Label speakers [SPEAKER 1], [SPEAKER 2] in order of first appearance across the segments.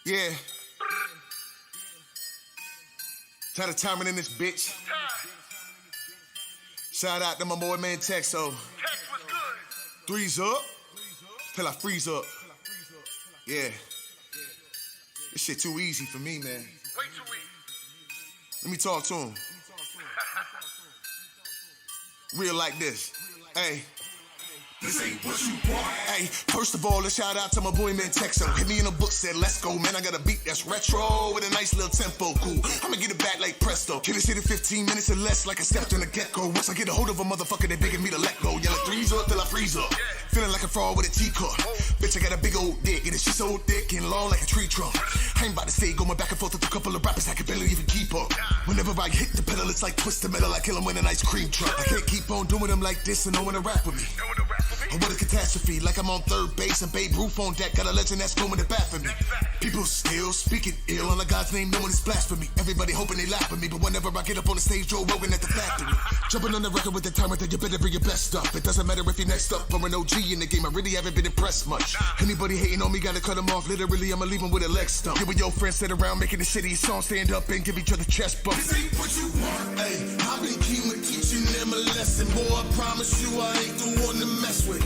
[SPEAKER 1] Yeah. Tired of timing in this bitch. Shout out to my boy man Texo.
[SPEAKER 2] Tex was good.
[SPEAKER 1] Threes up till I freeze up. Yeah. This shit too easy for me, man.
[SPEAKER 2] Way too easy.
[SPEAKER 1] Let me talk to him. Real like this. Hey. This ain't what you want. Hey, first of all, a shout out to my boy man Texo. Hit me in a book, said let's go, man. I got a beat that's retro with a nice little tempo. Cool, I'ma get it back like presto. Kill this shit in 15 minutes or less, like I stepped on a gecko. Once I get a hold of a motherfucker, they begging me to let go. Yelling threes up till I freeze up. Feeling like a fraud with a teacup. Bitch, I got a big old dick, and she so thick and long like a tree trunk. I ain't about to stay going back and forth with a couple of rappers I can barely even keep up. Whenever I hit the pedal, it's like twisted metal. I kill 'em with an ice cream truck. I can't keep on doing them like this and no one to rap with me. Oh, what a catastrophe, like I'm on third base and Babe Ruth on deck. Got a legend that's going to bat for me. People still speaking ill on a God's name, knowing it's blasphemy. Everybody hoping they laugh at me, but whenever I get up on the stage, Joe Rogan at the factory. Jumping on the record with the timer, then you better bring your best stuff. It doesn't matter if you're next up or an OG in the game, I really haven't been impressed much. Anybody hating on me, gotta cut them off, literally I'ma leave them with a leg stump. You and your friends sit around making the shitty song, stand up and give each other chest bumps. This ain't what you want, ayy. I've been keen with teaching them a lesson. Boy, I promise you I ain't the one to mess with.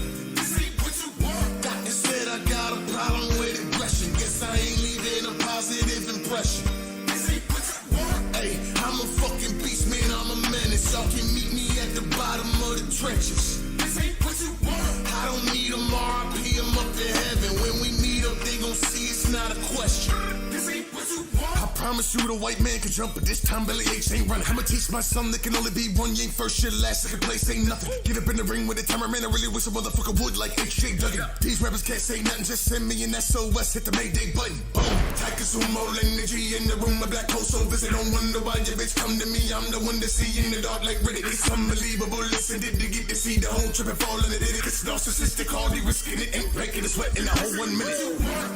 [SPEAKER 1] Instead, I got a problem with aggression. Guess I ain't leaving a positive impression. This ain't what you want. Hey, I'm a fucking beast, man. I'm a menace. Y'all can meet me at the bottom of the trenches. This ain't what you want. I don't need them RIP, I'm up to heaven. When we meet up, they gon' see it's not a question. This ain't what you want. I promise you the white man can jump, but this time Billy H ain't running. I'ma teach my son there can only be one. You ain't first, shit last, second place ain't nothing. Get up in the ring with the timer, man. I really wish a motherfucker would like H.J. Duggan. These rappers can't say nothing, just send me an SOS, hit the Mayday button. Boom. Tiger sumo energy in the room, a black hole so visit. Don't wonder why your bitch come to me. I'm the one to see in the dark like Riddick. It's unbelievable, listen, did to get to see the whole trip and fall into it. It's narcissistic, hardly risking it. Ain't breaking the sweat in a whole 1 minute.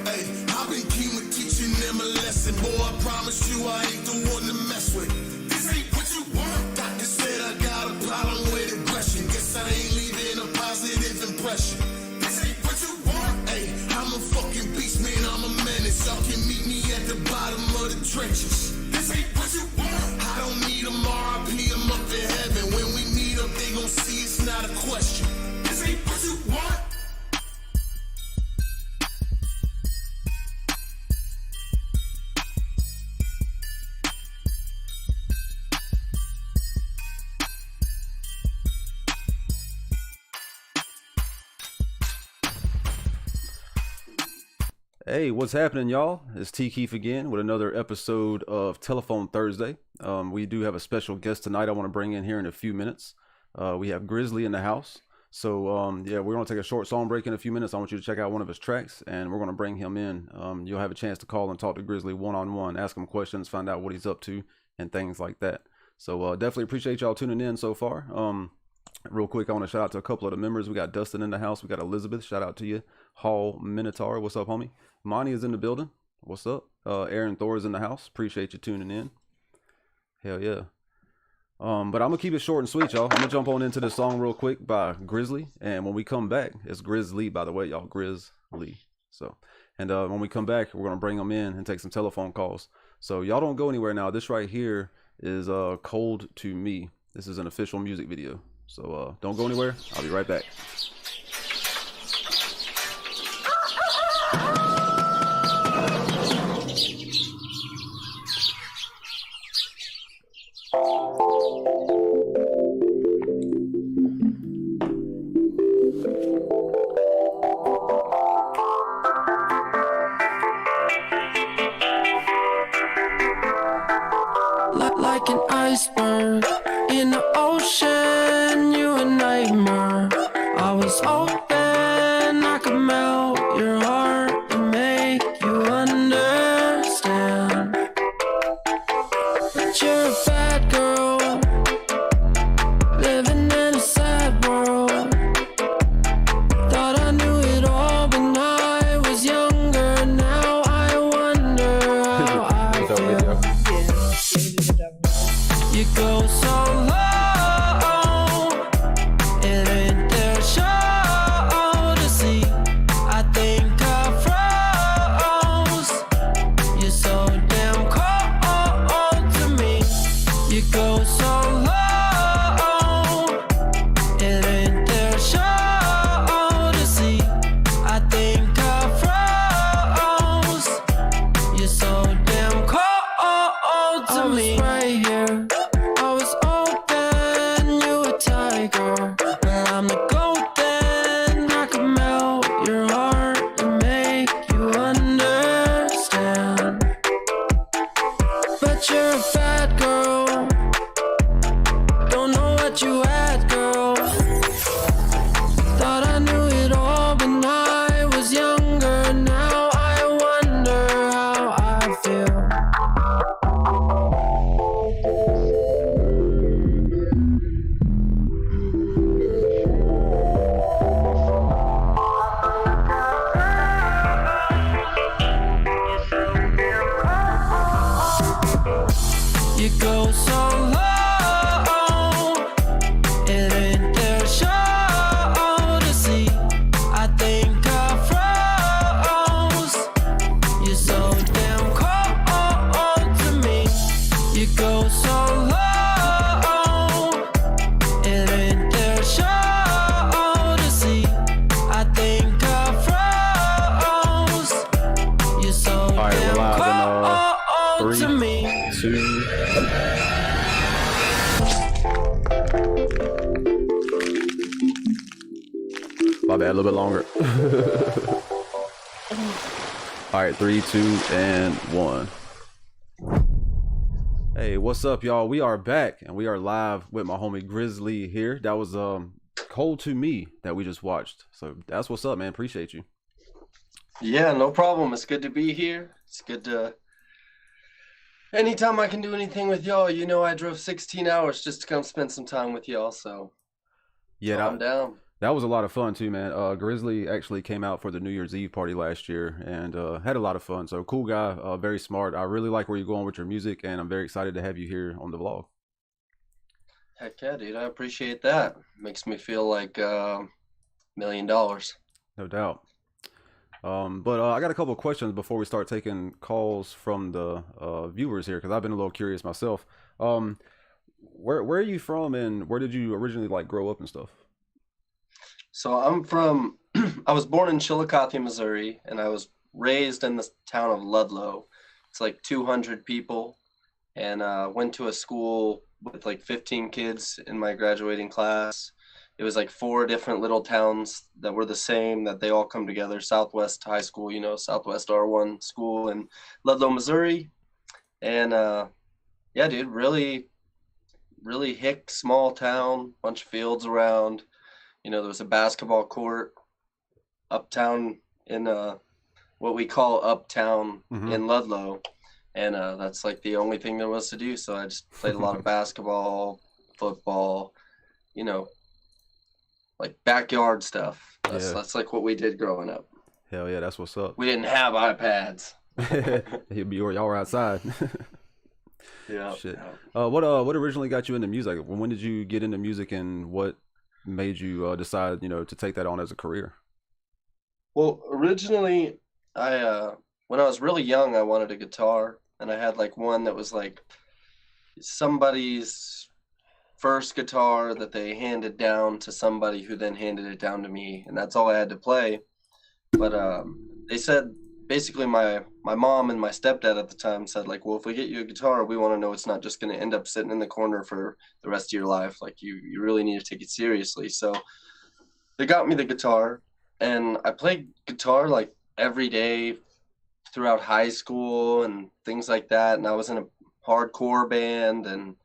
[SPEAKER 1] Hey, I've been keen with teaching them a lesson. Boy, I promise you I ain't the one to mess with. This ain't what you want. Doctor said I got a problem with aggression. Guess I ain't leaving a positive impression. This ain't what you want. Hey, I'm a fucking beast, man. I'm a menace. Y'all can meet me at the bottom of the trenches. This ain't what you want. I don't need them RIP, I'm up to heaven. When we meet up, they gon' see it's not a question. This ain't what you want.
[SPEAKER 3] Hey, what's happening, y'all? It's T Keith again with another episode of Telephone Thursday. We do have a special guest tonight I want to bring in here in a few minutes. We have Grizzly in the house. So, yeah, we're going to take a short song break in a few minutes. I want you to check out one of his tracks, and we're going to bring him in. You'll have a chance to call and talk to Grizzly one-on-one, ask him questions, find out what he's up to, and things like that. So, definitely appreciate y'all tuning in so far. Real quick, I want to shout out to a couple of the members. We got Dustin in the house. We got Elizabeth. Shout out to you. Hall Minotaur. What's up, homie? Monty is in the building. What's up? Aaron Thor is in the house. Appreciate you tuning in. Hell yeah. But I'm going to keep it short and sweet, y'all. I'm going to jump on into this song real quick by Grizzly. And when we come back, it's Grizzly, by the way, y'all. Grizzly. So, and when we come back, we're going to bring them in and take some telephone calls. So y'all don't go anywhere now. This right here is Cold to Me. This is an official music video. So don't go anywhere. I'll be right back.
[SPEAKER 4] Like an iceberg in the ocean, you a nightmare. I was hoping I could melt your heart and make you understand. But you're a bad girl, living in a sad world. Thought I knew it all when I was younger. Now I wonder how I feel. You go so low, it ain't their show to see. I think I froze You go so low, it ain't their show to see. I think I froze. You're so damn cold to me. You go so low, it ain't their show to see. I think I froze. You're so damn cold to me.
[SPEAKER 3] 2. My bad, a little bit longer. All right, 3, 2, and 1. Hey, what's up, y'all? We are back, and we are live with my homie Grizz here. That was Cold to Me that we just watched. So that's what's up, man. Appreciate you.
[SPEAKER 5] Yeah, no problem. It's good to be here. It's good to... Anytime I can do anything with y'all, you know I drove 16 hours just to come spend some time with y'all, so
[SPEAKER 3] Yeah,
[SPEAKER 5] I'm down.
[SPEAKER 3] that was a lot of fun too, man. Grizzly actually came out for the New Year's Eve party last year and had a lot of fun. So cool guy, very smart. I really like where you're going with your music, and I'm very excited to have you here on the vlog.
[SPEAKER 5] Heck yeah, dude. I appreciate that. Makes me feel like $1 million.
[SPEAKER 3] No doubt. But I got a couple of questions before we start taking calls from the viewers here, because I've been a little curious myself. Where are you from, and where did you originally like grow up and stuff?
[SPEAKER 5] So I'm from, I was born in Chillicothe, Missouri, and I was raised in the town of Ludlow. It's like 200 people, and went to a school with like 15 kids in my graduating class. It was like 4 different little towns that were the same, that they all come together. Southwest High School, you know, Southwest R1 school in Ludlow, Missouri. And yeah, dude, really hick small town, bunch of fields around. You know, there was a basketball court uptown in what we call uptown in Ludlow. And that's like the only thing there was to do. So I just played a lot of basketball, football, you know, like backyard stuff. That's like what we did growing up.
[SPEAKER 3] Hell yeah, that's what's up.
[SPEAKER 5] We didn't have iPads.
[SPEAKER 3] Y'all were outside.
[SPEAKER 5] Yeah.
[SPEAKER 3] Shit. What originally got you into music? When did you get into music, and what made you decide, you know, to take that on as a career?
[SPEAKER 5] Well, originally, when I was really young, I wanted a guitar, and I had like one that was like somebody's first guitar that they handed down to somebody who then handed it down to me, and that's all I had to play. But they said, basically my mom and my stepdad at the time said, like, well, if we get you a guitar, we want to know it's not just going to end up sitting in the corner for the rest of your life. Like, you really need to take it seriously. So they got me the guitar, and I played guitar like every day throughout high school and things like that. And I was in a hardcore band, and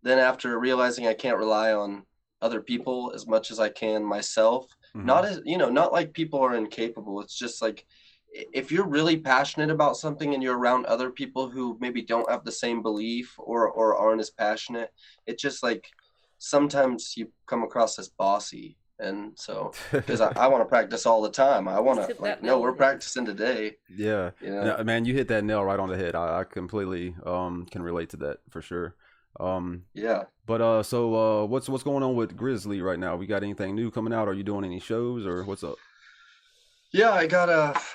[SPEAKER 5] then after realizing I can't rely on other people as much as I can myself, not as, you know, not like people are incapable. It's just like, if you're really passionate about something and you're around other people who maybe don't have the same belief or aren't as passionate, it's just like, sometimes you come across as bossy. And so, because I want to practice all the time. I want to, like, no, we're practicing today.
[SPEAKER 3] Yeah.
[SPEAKER 5] You know?
[SPEAKER 3] Yeah, man, you hit that nail right on the head. I completely can relate to that for sure.
[SPEAKER 5] Yeah.
[SPEAKER 3] But so what's going on with Grizzly right now? We got anything new coming out? Are you doing any shows, or what's up?
[SPEAKER 5] Yeah,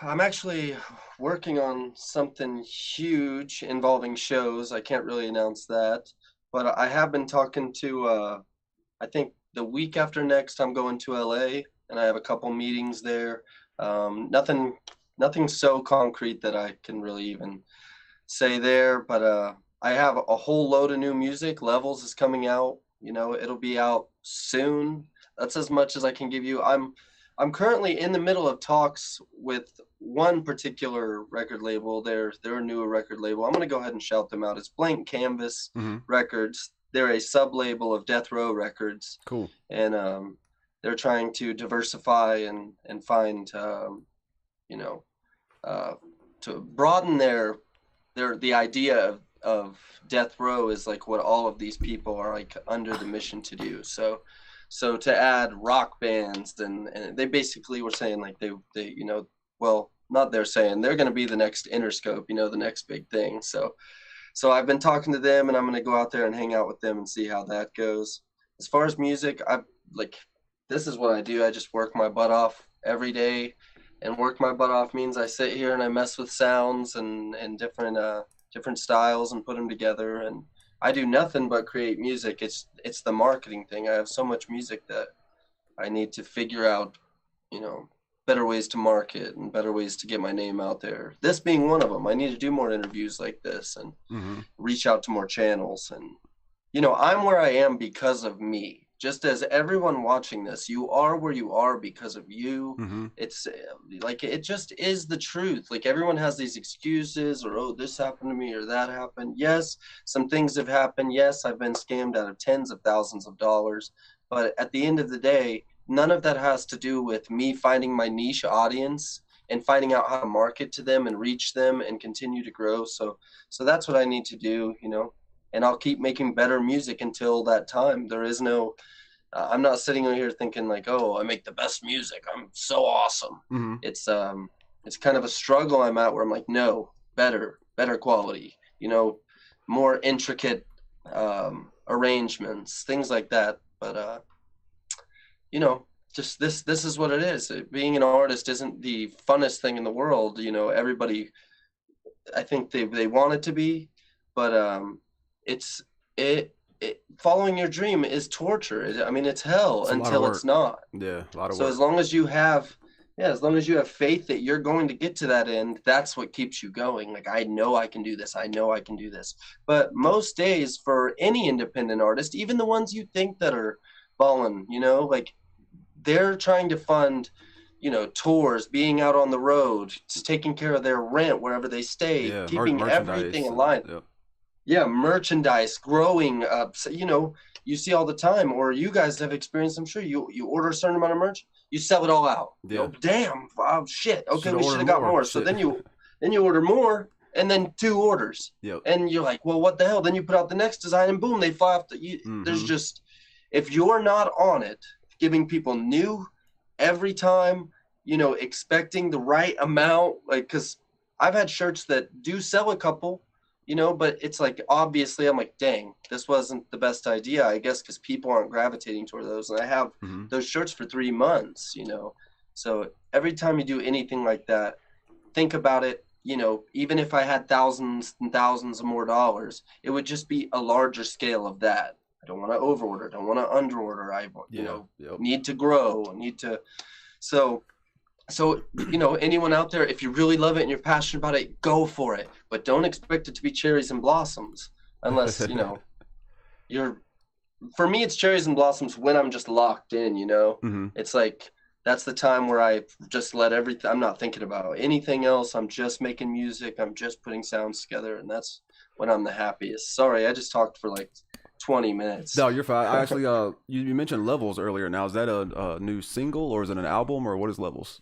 [SPEAKER 5] I'm actually working on something huge involving shows. I can't really announce that, but I have been talking to, I think the week after next, I'm going to LA, and I have a couple meetings there. Nothing so concrete that I can really even say there, but I have a whole load of new music. Levels is coming out. You know, it'll be out soon. That's as much as I can give you. I'm currently in the middle of talks with one particular record label. They're a newer record label. I'm gonna go ahead and shout them out. It's Blank Canvas Records. They're a sub-label of Death Row Records. Cool. And they're trying to diversify and find, you know, to broaden the idea of Death Row is like what all of these people are like under the mission to do. So to add rock bands, and they basically were saying like they you know, well, not they're saying they're going to be the next Interscope, you know, the next big thing. So So I've been talking to them, and I'm going to go out there and hang out with them and see how that goes. As far as music, I like, this is what I do. I just work my butt off every day, and work my butt off means I sit here and I mess with sounds and different styles and put them together. And I do nothing but create music. It's the marketing thing. I have so much music that I need to figure out, better ways to market and better ways to get my name out there. This being one of them. I need to do more interviews like this and reach out to more channels. And, I'm where I am because of me. Just as everyone watching this, you are where you are because of you. It's like, it just is the truth. Like, everyone has these excuses, or, oh, this happened to me or that happened. Yes, some things have happened. Yes, I've been scammed out of tens of thousands of dollars. But at the end of the day, none of that has to do with me finding my niche audience and finding out how to market to them and reach them and continue to grow. So that's what I need to do, and I'll keep making better music until that time. There is no, I'm not sitting here thinking like, oh, I make the best music, I'm so awesome. It's kind of a struggle I'm at, where I'm like, no, better quality, more intricate arrangements, things like that. But just this is what it is. Being an artist isn't the funnest thing in the world. Everybody, I think they want it to be, but following your dream is torture. I mean, it's hell until it's not.
[SPEAKER 3] Yeah, a lot of
[SPEAKER 5] so
[SPEAKER 3] work.
[SPEAKER 5] as long as you have faith that you're going to get to that end, that's what keeps you going. Like, I know I can do this. I know I can do this. But most days, for any independent artist, even the ones you think that are balling, like, they're trying to fund, tours, being out on the road, taking care of their rent wherever they stay, keeping everything aligned. Yeah, merchandise, growing up. So, you see all the time, or you guys have experienced, I'm sure, you order a certain amount of merch, you sell it all out.
[SPEAKER 3] Yeah.
[SPEAKER 5] Damn, oh, shit. Okay, we should have got more. So then you order more, and then 2 orders.
[SPEAKER 3] Yep.
[SPEAKER 5] And you're like, well, what the hell? Then you put out the next design, and boom, they fly off. There's just, if you're not on it, giving people new every time, expecting the right amount, like, because I've had shirts that do sell a couple, but it's like, obviously I'm like, dang, this wasn't the best idea, I guess, because people aren't gravitating toward those. And I have those shirts for 3 months, so every time you do anything like that, think about it. Even if I had thousands and thousands of more dollars, it would just be a larger scale of that. I don't want to overorder. Don't want to underorder. I, need to grow. Need to. So, anyone out there, if you really love it and you're passionate about it, go for it. But don't expect it to be cherries and blossoms, unless you're. For me, it's cherries and blossoms when I'm just locked in. It's like, that's the time where I just let everything. I'm not thinking about anything else. I'm just making music. I'm just putting sounds together, and that's when I'm the happiest. Sorry, I just talked for like 20 minutes.
[SPEAKER 3] No, you're fine. I actually, you mentioned Levels earlier. Now, is that a new single, or is it an album, or what is Levels?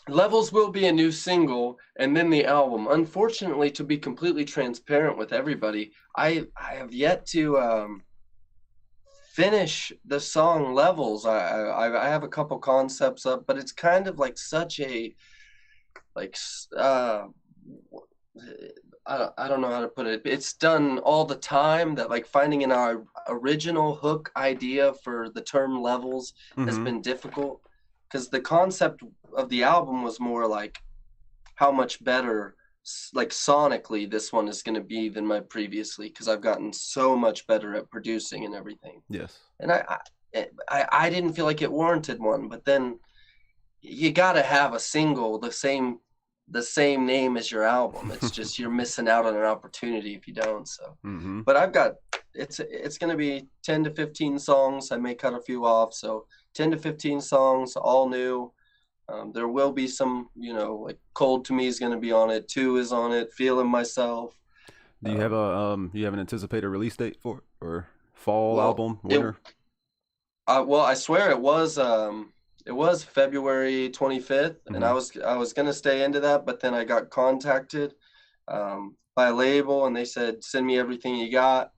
[SPEAKER 5] Levels will be a new single, and then the album. Unfortunately, to be completely transparent with everybody, I have yet to finish the song Levels. I have a couple concepts up, but it's kind of like such a, like, I don't know how to put it. It's done all the time that, like, finding an original hook idea for the term levels has been difficult, because the concept of the album was more like how much better, like, sonically this one is going to be than my previously, because I've gotten so much better at producing and everything.
[SPEAKER 3] Yes.
[SPEAKER 5] And I didn't feel like it warranted one, but then you got to have a single the same name as your album. It's just, you're missing out on an opportunity if you don't. So but I've got, it's going to be 10 to 15 songs. I may cut a few off, so 10 to 15 songs, all new. There will be some, like Cold to Me is going to be on it, 2 is on it, Feeling Myself.
[SPEAKER 3] Do you have an anticipated release date for it, or fall album, winter?
[SPEAKER 5] Well, I swear it was February 25th, and I was going to stay into that, but then I got contacted by a label, and they said, send me everything you got.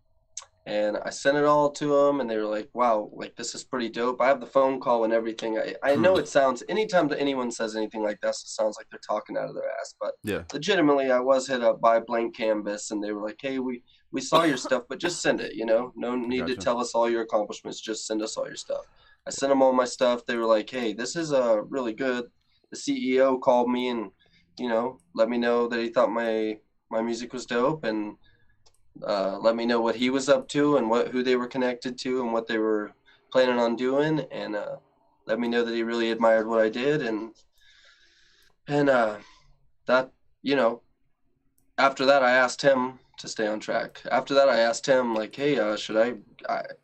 [SPEAKER 5] And I sent it all to them, and they were like, wow, like this is pretty dope. I have the phone call and everything. I know it sounds, anytime that anyone says anything like this, it sounds like they're talking out of their ass. But
[SPEAKER 3] Yeah.
[SPEAKER 5] legitimately, I was hit up by Blank Canvas, and they were like, hey, we saw your stuff, but just send it, you know? No need to
[SPEAKER 3] Gotcha.
[SPEAKER 5] tell us all your accomplishments. Just send us all your stuff. I sent them all my stuff. They were like, hey, this is really good. The CEO called me and, you know, let me know that he thought my music was dope, and let me know what he was up to and who they were connected to and what they were planning on doing, and let me know that he really admired what I did, and that, you know, after that I asked him to stay on track. After that I asked him like, hey, should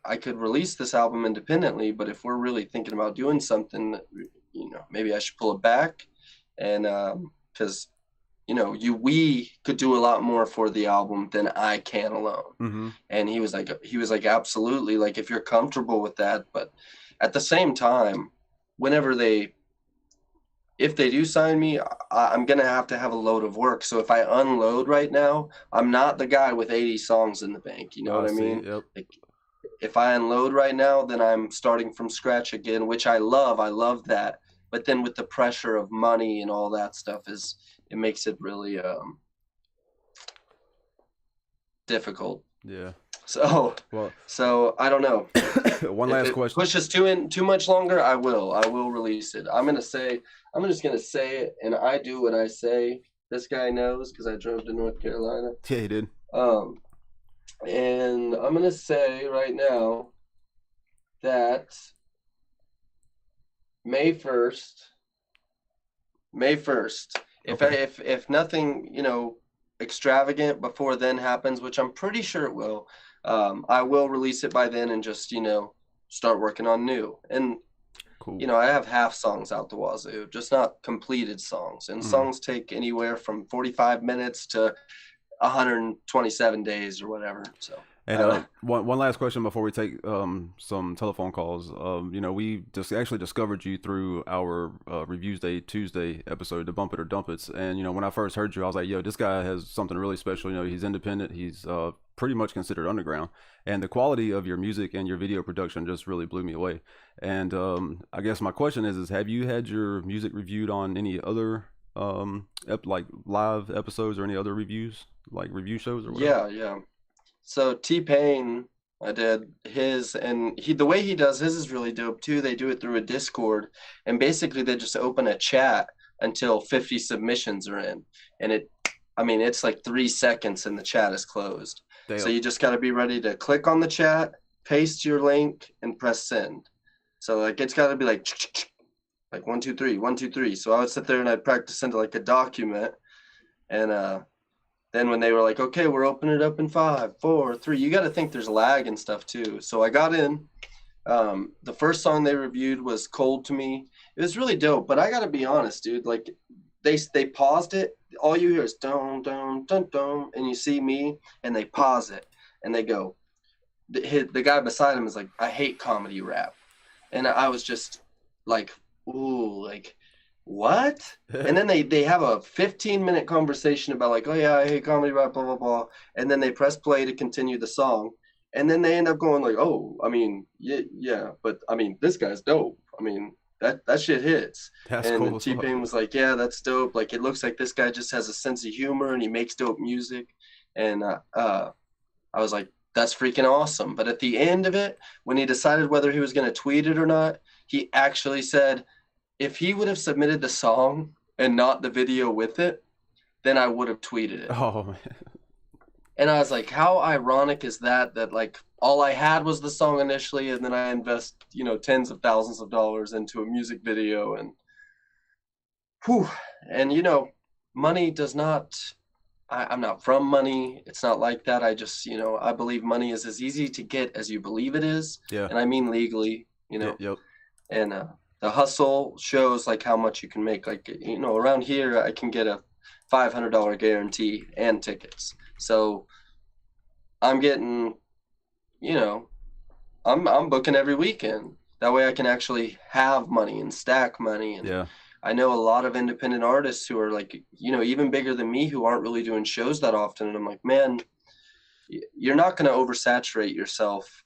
[SPEAKER 5] I could release this album independently, but if we're really thinking about doing something, you know, maybe I should pull it back, and because you know, we could do a lot more for the album than I can alone.
[SPEAKER 3] Mm-hmm.
[SPEAKER 5] And he was like, absolutely, like if you're comfortable with that. But at the same time, if they do sign me, I'm gonna have to have a load of work. So if I unload right now, I'm not the guy with 80 songs in the bank. You know what I mean?
[SPEAKER 3] Yep.
[SPEAKER 5] Like, if I unload right now, then I'm starting from scratch again, which I love. I love that. But then with the pressure of money and all that stuff, it makes it really difficult.
[SPEAKER 3] Yeah.
[SPEAKER 5] So I don't know.
[SPEAKER 3] One last question.
[SPEAKER 5] Pushes too much longer, I will release it. I'm just gonna say it, and I do what I say. This guy knows because I drove to North Carolina.
[SPEAKER 3] Yeah, he did.
[SPEAKER 5] And I'm gonna say right now that May 1st.
[SPEAKER 3] Okay.
[SPEAKER 5] If nothing, you know, extravagant before then happens, which I'm pretty sure it will, I will release it by then and just, you know, start working on new. And
[SPEAKER 3] Cool.
[SPEAKER 5] you know, I have half songs out the wazoo, just not completed songs. And songs take anywhere from 45 minutes to 127 days or whatever. So
[SPEAKER 3] And one last question before we take some telephone calls. You know, we just actually discovered you through our Reviews Day Tuesday episode, the Bump It or Dump It. And you know, when I first heard you, I was like, "Yo, this guy has something really special." You know, he's independent. He's pretty much considered underground, and the quality of your music and your video production just really blew me away. And I guess my question is, have you had your music reviewed on any other like live episodes or any other reviews, like review shows or whatever?
[SPEAKER 5] yeah. So T-Pain, I did his, and the way he does his is really dope too. They do it through a Discord, and basically they just open a chat until 50 submissions are in, and it's like 3 seconds and the chat is closed.
[SPEAKER 3] Damn.
[SPEAKER 5] So you just got to be ready to click on the chat, paste your link, and press send. So like it's got to be like 1 2 3 1 2 3. So I would sit there and I'd practice into like a document, and then when they were like, okay, we're opening it up in 5 4 3, you got to think there's lag and stuff too. So I got in. The first song they reviewed was Cold to Me. It was really dope, but I got to be honest, dude, like they paused it. All you hear is dun dun dun dun, and you see me, and they pause it, and they go, the guy beside him is like, I hate comedy rap. And I was just like, ooh, like, what? And then they have a 15-minute conversation about like, oh yeah, I hate comedy rap, blah blah blah, and then they press play to continue the song, and then they end up going like, oh, I mean, yeah, but I mean, this guy's dope. I mean, that shit hits.
[SPEAKER 3] That's
[SPEAKER 5] And
[SPEAKER 3] cool.
[SPEAKER 5] T-Pain was like, yeah, that's dope. Like, it looks like this guy just has a sense of humor and he makes dope music. And I was like, that's freaking awesome. But at the end of it, when he decided whether he was going to tweet it or not, he actually said, if he would have submitted the song and not the video with it, then I would have tweeted it.
[SPEAKER 3] Oh man.
[SPEAKER 5] And I was like, how ironic is that like all I had was the song initially, and then I invest, you know, tens of thousands of dollars into a music video, and whew. And you know, money does not, I'm not from money. It's not like that. I just, you know, I believe money is as easy to get as you believe it is.
[SPEAKER 3] Yeah.
[SPEAKER 5] And I mean legally, you know.
[SPEAKER 3] Yep.
[SPEAKER 5] And the hustle shows like how much you can make. Like, you know, around here I can get a $500 guarantee and tickets. So I'm getting, you know, I'm booking every weekend. That way I can actually have money and stack money. And
[SPEAKER 3] Yeah.
[SPEAKER 5] I know a lot of independent artists who are like, you know, even bigger than me, who aren't really doing shows that often. And I'm like, man, you're not going to oversaturate yourself.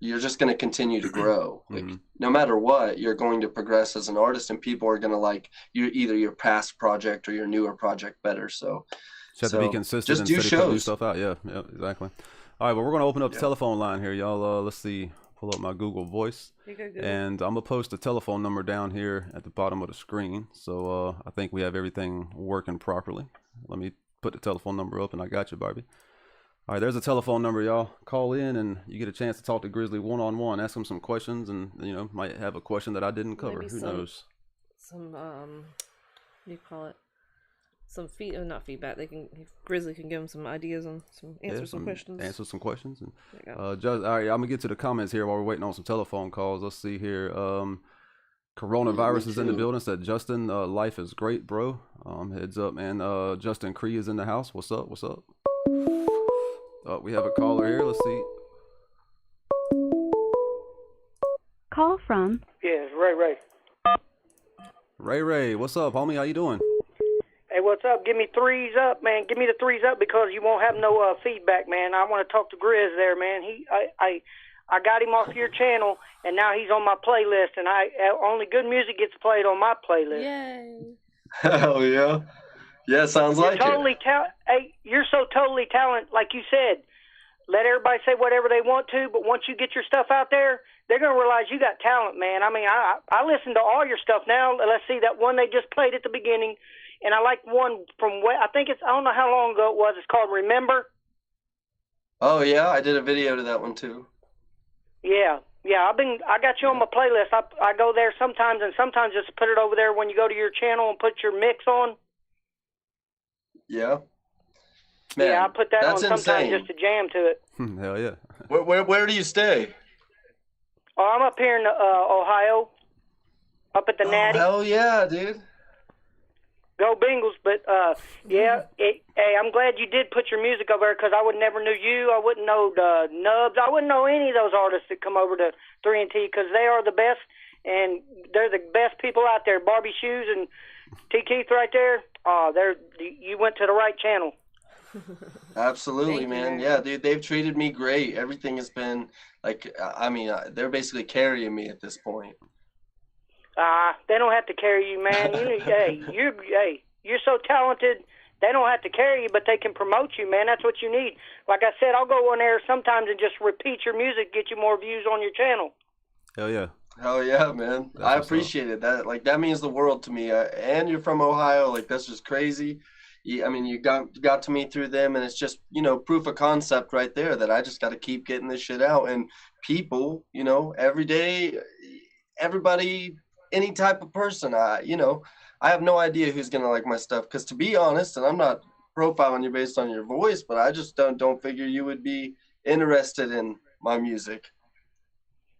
[SPEAKER 5] You're just going to continue to grow. Like, no matter what, you're going to progress as an artist, and people are going to like either your past project or your newer project better. So
[SPEAKER 3] you have to be consistent
[SPEAKER 5] just
[SPEAKER 3] and
[SPEAKER 5] do
[SPEAKER 3] steady putting new
[SPEAKER 5] shows.
[SPEAKER 3] stuff out. Yeah, exactly. All right, well, we're going to open up the telephone line here, y'all. Let's see, pull up my Google Voice. And I'm going to post the telephone number down here at the bottom of the screen. So I think we have everything working properly. Let me put the telephone number up, and I got you, Barbie. All right, there's a telephone number, y'all. Call in, and you get a chance to talk to Grizzly one-on-one. Ask him some questions, and, you know, might have a question that I didn't cover. Who knows?
[SPEAKER 6] Some, what do you call it? Some not feedback. Grizzly can give him some ideas and answer some questions.
[SPEAKER 3] Answer some questions. And, all right, I'm gonna get to the comments here while we're waiting on some telephone calls. Let's see here. Coronavirus is in the building. Said Justin, life is great, bro. Heads up, man. Justin Cree is in the house. What's up? What's up? We have a caller here. Let's see.
[SPEAKER 7] Call from.
[SPEAKER 8] Yes, Ray.
[SPEAKER 3] Ray, what's up, homie? How you doing?
[SPEAKER 8] Hey, what's up? Give me threes up, man. Give me the threes up because you won't have no feedback, man. I want to talk to Grizz there, man. I got him off your channel, and now he's on my playlist, and only good music gets played on my playlist.
[SPEAKER 6] Yay!
[SPEAKER 5] Hell yeah. Yeah, sounds like
[SPEAKER 8] it. Hey, you're so totally talented. Like you said, let everybody say whatever they want to, but once you get your stuff out there, they're going to realize you got talent, man. I mean, I listen to all your stuff now. Let's see that one they just played at the beginning, and I like one from, I don't know how long ago it was. It's called Remember.
[SPEAKER 5] Oh, yeah, I did a video to that one, too.
[SPEAKER 8] Yeah, I got you on my playlist. I go there sometimes, and sometimes just put it over there when you go to your channel and put your mix on.
[SPEAKER 5] Yeah. Man,
[SPEAKER 8] yeah, I put that on sometimes
[SPEAKER 5] insane.
[SPEAKER 8] just to jam to it.
[SPEAKER 3] Hell yeah.
[SPEAKER 5] Where do you stay?
[SPEAKER 8] Oh, I'm up here in Ohio, up at the Natty.
[SPEAKER 5] Hell yeah, dude.
[SPEAKER 8] Go Bengals. But, hey, I'm glad you did put your music over there because I would never knew you. I wouldn't know the Nubs. I wouldn't know any of those artists that come over to 3&T because they are the best, and they're the best people out there. Barbie Shoes and T. Keith right there. Oh, you went to the right channel.
[SPEAKER 5] Absolutely, man. Yeah, dude, they've treated me great. Everything has been like, I mean, they're basically carrying me at this point.
[SPEAKER 8] They don't have to carry you, man. You're so talented. They don't have to carry you, but they can promote you, man. That's what you need. Like I said, I'll go on there sometimes and just repeat your music, get you more views on your channel.
[SPEAKER 3] Hell yeah.
[SPEAKER 5] Hell yeah, man. I appreciate it. That means the world to me. And you're from Ohio. Like, that's just crazy. I mean, you got to me through them, and it's just, proof of concept right there that I just got to keep getting this shit out. And people, every day, everybody, any type of person, I have no idea who's going to like my stuff. Because to be honest, and I'm not profiling you based on your voice, but I just don't figure you would be interested in my music.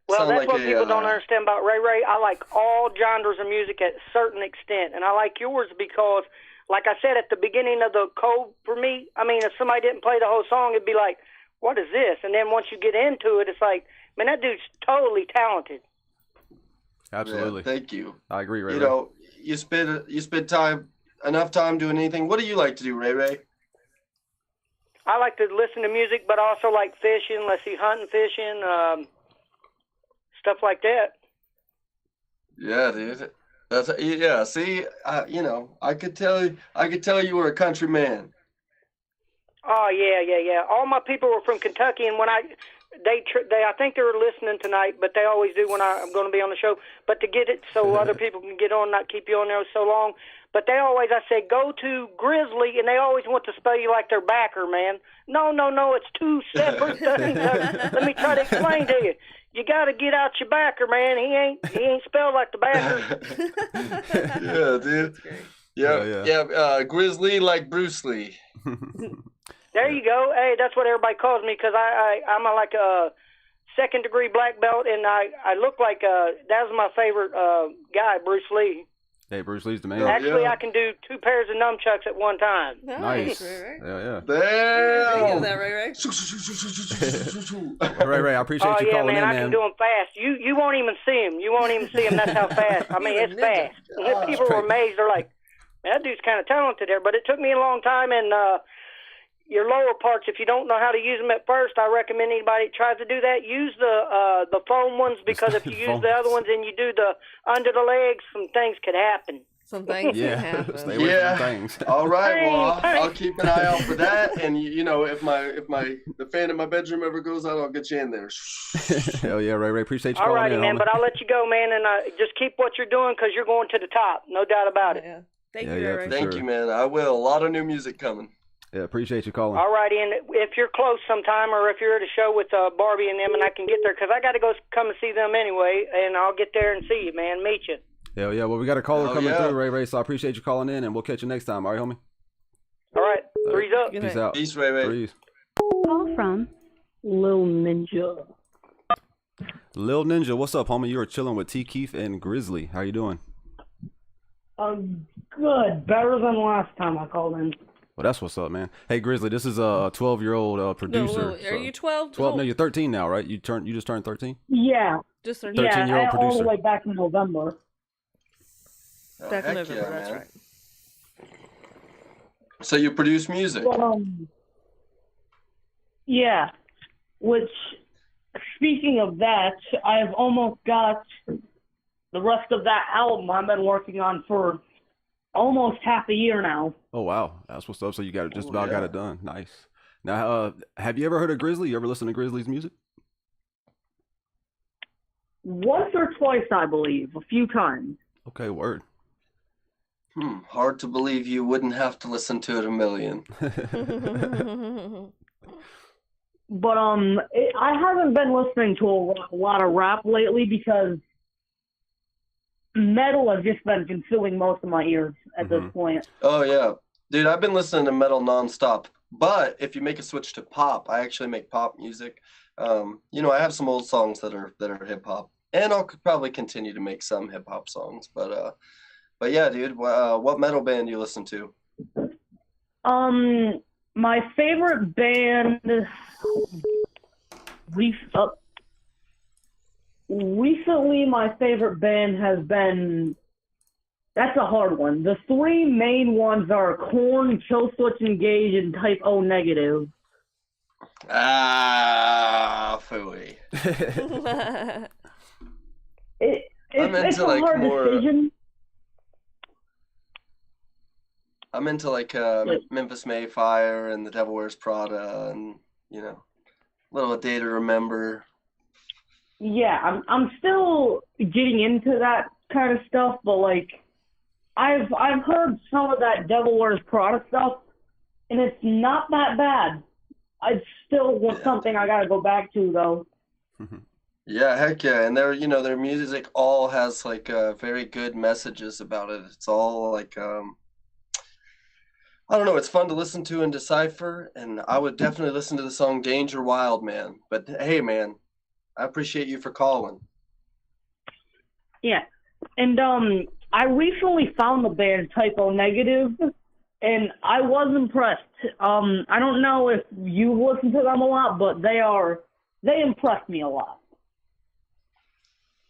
[SPEAKER 8] Well, that's what people don't understand about Ray. I like all genres of music at a certain extent, and I like yours because, like I said at the beginning of the code for me, I mean, if somebody didn't play the whole song, it'd be like, what is this? And then once you get into it, it's like, man, that dude's totally talented.
[SPEAKER 3] Absolutely.
[SPEAKER 5] Yeah, thank you.
[SPEAKER 3] I agree, Ray.
[SPEAKER 5] You spend enough time doing anything. What do you like to do, Ray?
[SPEAKER 8] I like to listen to music, but I also like fishing. Let's see, hunting, fishing, stuff like that.
[SPEAKER 5] Yeah, dude. See, I could tell you were a country man.
[SPEAKER 8] Oh yeah. All my people were from Kentucky, and when I think they were listening tonight, but they always do when I'm going to be on the show. But to get it so other people can get on, not keep you on there so long. But they always, I say, go to Grizzly, and they always want to spell you like their backer, man. No, it's two separate things. Let me try to explain to you. You got to get out your backer, man. He ain't spelled like the backer.
[SPEAKER 5] Yeah, dude. Yeah. Grizzly like Bruce Lee.
[SPEAKER 8] There you go. Hey, that's what everybody calls me because I'm like a second-degree black belt, and I look like that's my favorite guy, Bruce Lee.
[SPEAKER 3] Hey, Bruce Lee's the man.
[SPEAKER 8] Actually, I can do 2 pairs of nunchucks at one time.
[SPEAKER 3] Nice.
[SPEAKER 6] Ray.
[SPEAKER 5] Damn.
[SPEAKER 6] That, Ray.
[SPEAKER 3] Ray, I appreciate you calling in, man.
[SPEAKER 8] I can do them fast. You won't even see them. That's how fast. I mean, it's fast. People were amazed. They're like, man, that dude's kind of talented there. But it took me a long time, and your lower parts, if you don't know how to use them at first, I recommend anybody that tries to do that, use the foam ones, because if you use the other ones and you do the under the legs, some things could happen.
[SPEAKER 6] Some things can happen.
[SPEAKER 3] Stay away from things.
[SPEAKER 5] All right, well, I'll keep an eye out for that. And you know, if the fan in my bedroom ever goes out, I'll get you in there.
[SPEAKER 3] Hell yeah, Ray. Appreciate you calling in,
[SPEAKER 8] Alrighty, man.
[SPEAKER 3] homie.
[SPEAKER 8] But I'll let you go, man, and just keep what you're doing, because you're going to the top, no doubt about it.
[SPEAKER 6] Yeah. Thank
[SPEAKER 3] Yeah,
[SPEAKER 6] you,
[SPEAKER 3] yeah,
[SPEAKER 6] Ray.
[SPEAKER 3] for
[SPEAKER 5] Thank
[SPEAKER 3] sure.
[SPEAKER 5] you, man. I will. A lot of new music coming.
[SPEAKER 3] Yeah, appreciate you calling.
[SPEAKER 8] Alrighty, and if you're close sometime, or if you're at a show with Barbie and them, and I can get there, because I got to go come and see them anyway, and I'll get there and see you, man. Meet you.
[SPEAKER 3] Hell yeah. Well, we got a caller coming
[SPEAKER 5] yeah.
[SPEAKER 3] through, Ray. So I appreciate you calling in, and we'll catch you next time. All right, homie?
[SPEAKER 8] All right. Three's up.
[SPEAKER 6] Good
[SPEAKER 3] Peace
[SPEAKER 6] night.
[SPEAKER 3] out.
[SPEAKER 5] Peace, Ray.
[SPEAKER 3] Threes.
[SPEAKER 7] Call from
[SPEAKER 9] Lil Ninja.
[SPEAKER 3] Lil Ninja, what's up, homie? You are chilling with T. Keith and Grizzly. How you doing?
[SPEAKER 9] Good. Better than last time I called in.
[SPEAKER 3] Well, that's what's up, man. Hey, Grizzly, this is a 12-year-old producer.
[SPEAKER 6] Wait, are you 12?
[SPEAKER 3] 12? No, you're 13 now, right? You just turned 13?
[SPEAKER 9] Yeah.
[SPEAKER 6] Just 13.
[SPEAKER 3] 13-year-old
[SPEAKER 9] Yeah, all
[SPEAKER 3] producer.
[SPEAKER 9] the way back in November.
[SPEAKER 5] Oh,
[SPEAKER 6] Back in
[SPEAKER 5] heck
[SPEAKER 6] November,
[SPEAKER 5] yeah,
[SPEAKER 6] that's
[SPEAKER 5] man.
[SPEAKER 6] right.
[SPEAKER 5] So you produce music?
[SPEAKER 9] Yeah. Which, speaking of that, I've almost got the rest of that album I've been working on for almost half a year now.
[SPEAKER 3] Oh, wow. That's what's up. So you got just
[SPEAKER 5] Oh,
[SPEAKER 3] about got
[SPEAKER 5] yeah.
[SPEAKER 3] it done. Nice. Now, have you ever heard of Grizzly? You ever listen to Grizzly's music?
[SPEAKER 9] Once or twice, I believe. A few times.
[SPEAKER 3] Okay, word.
[SPEAKER 5] Hard to believe you wouldn't have to listen to it a million.
[SPEAKER 9] But I haven't been listening to a lot of rap lately because metal has just been consuming most of my ears at this point.
[SPEAKER 5] Oh yeah, dude, I've been listening to metal nonstop. But if you make a switch to pop, I actually make pop music. You know, I have some old songs that are hip hop, and I'll probably continue to make some hip hop songs. But yeah, dude, what metal band do you listen to?
[SPEAKER 9] My favorite band recently, my favorite band has been, that's a hard one. The three main ones are Korn, Killswitch Engage, and Type O Negative.
[SPEAKER 5] Ah, phooey.
[SPEAKER 9] It's a hard decision.
[SPEAKER 5] I'm into like Memphis Mayfire and The Devil Wears Prada, and you know, a little Day to Remember.
[SPEAKER 9] Yeah, I'm still getting into that kind of stuff, but like I've heard some of that Devil Wears Prada stuff, and it's not that bad. I still want something I gotta go back to though.
[SPEAKER 5] Yeah, heck yeah, and their music all has like very good messages about it. It's all like I don't know, it's fun to listen to and decipher, and I would definitely listen to the song Danger Wild, man. But hey, man, I appreciate you for calling.
[SPEAKER 9] Yeah, and I recently found the band Type O Negative, and I was impressed. I don't know if you listen to them a lot, but they impressed me a lot.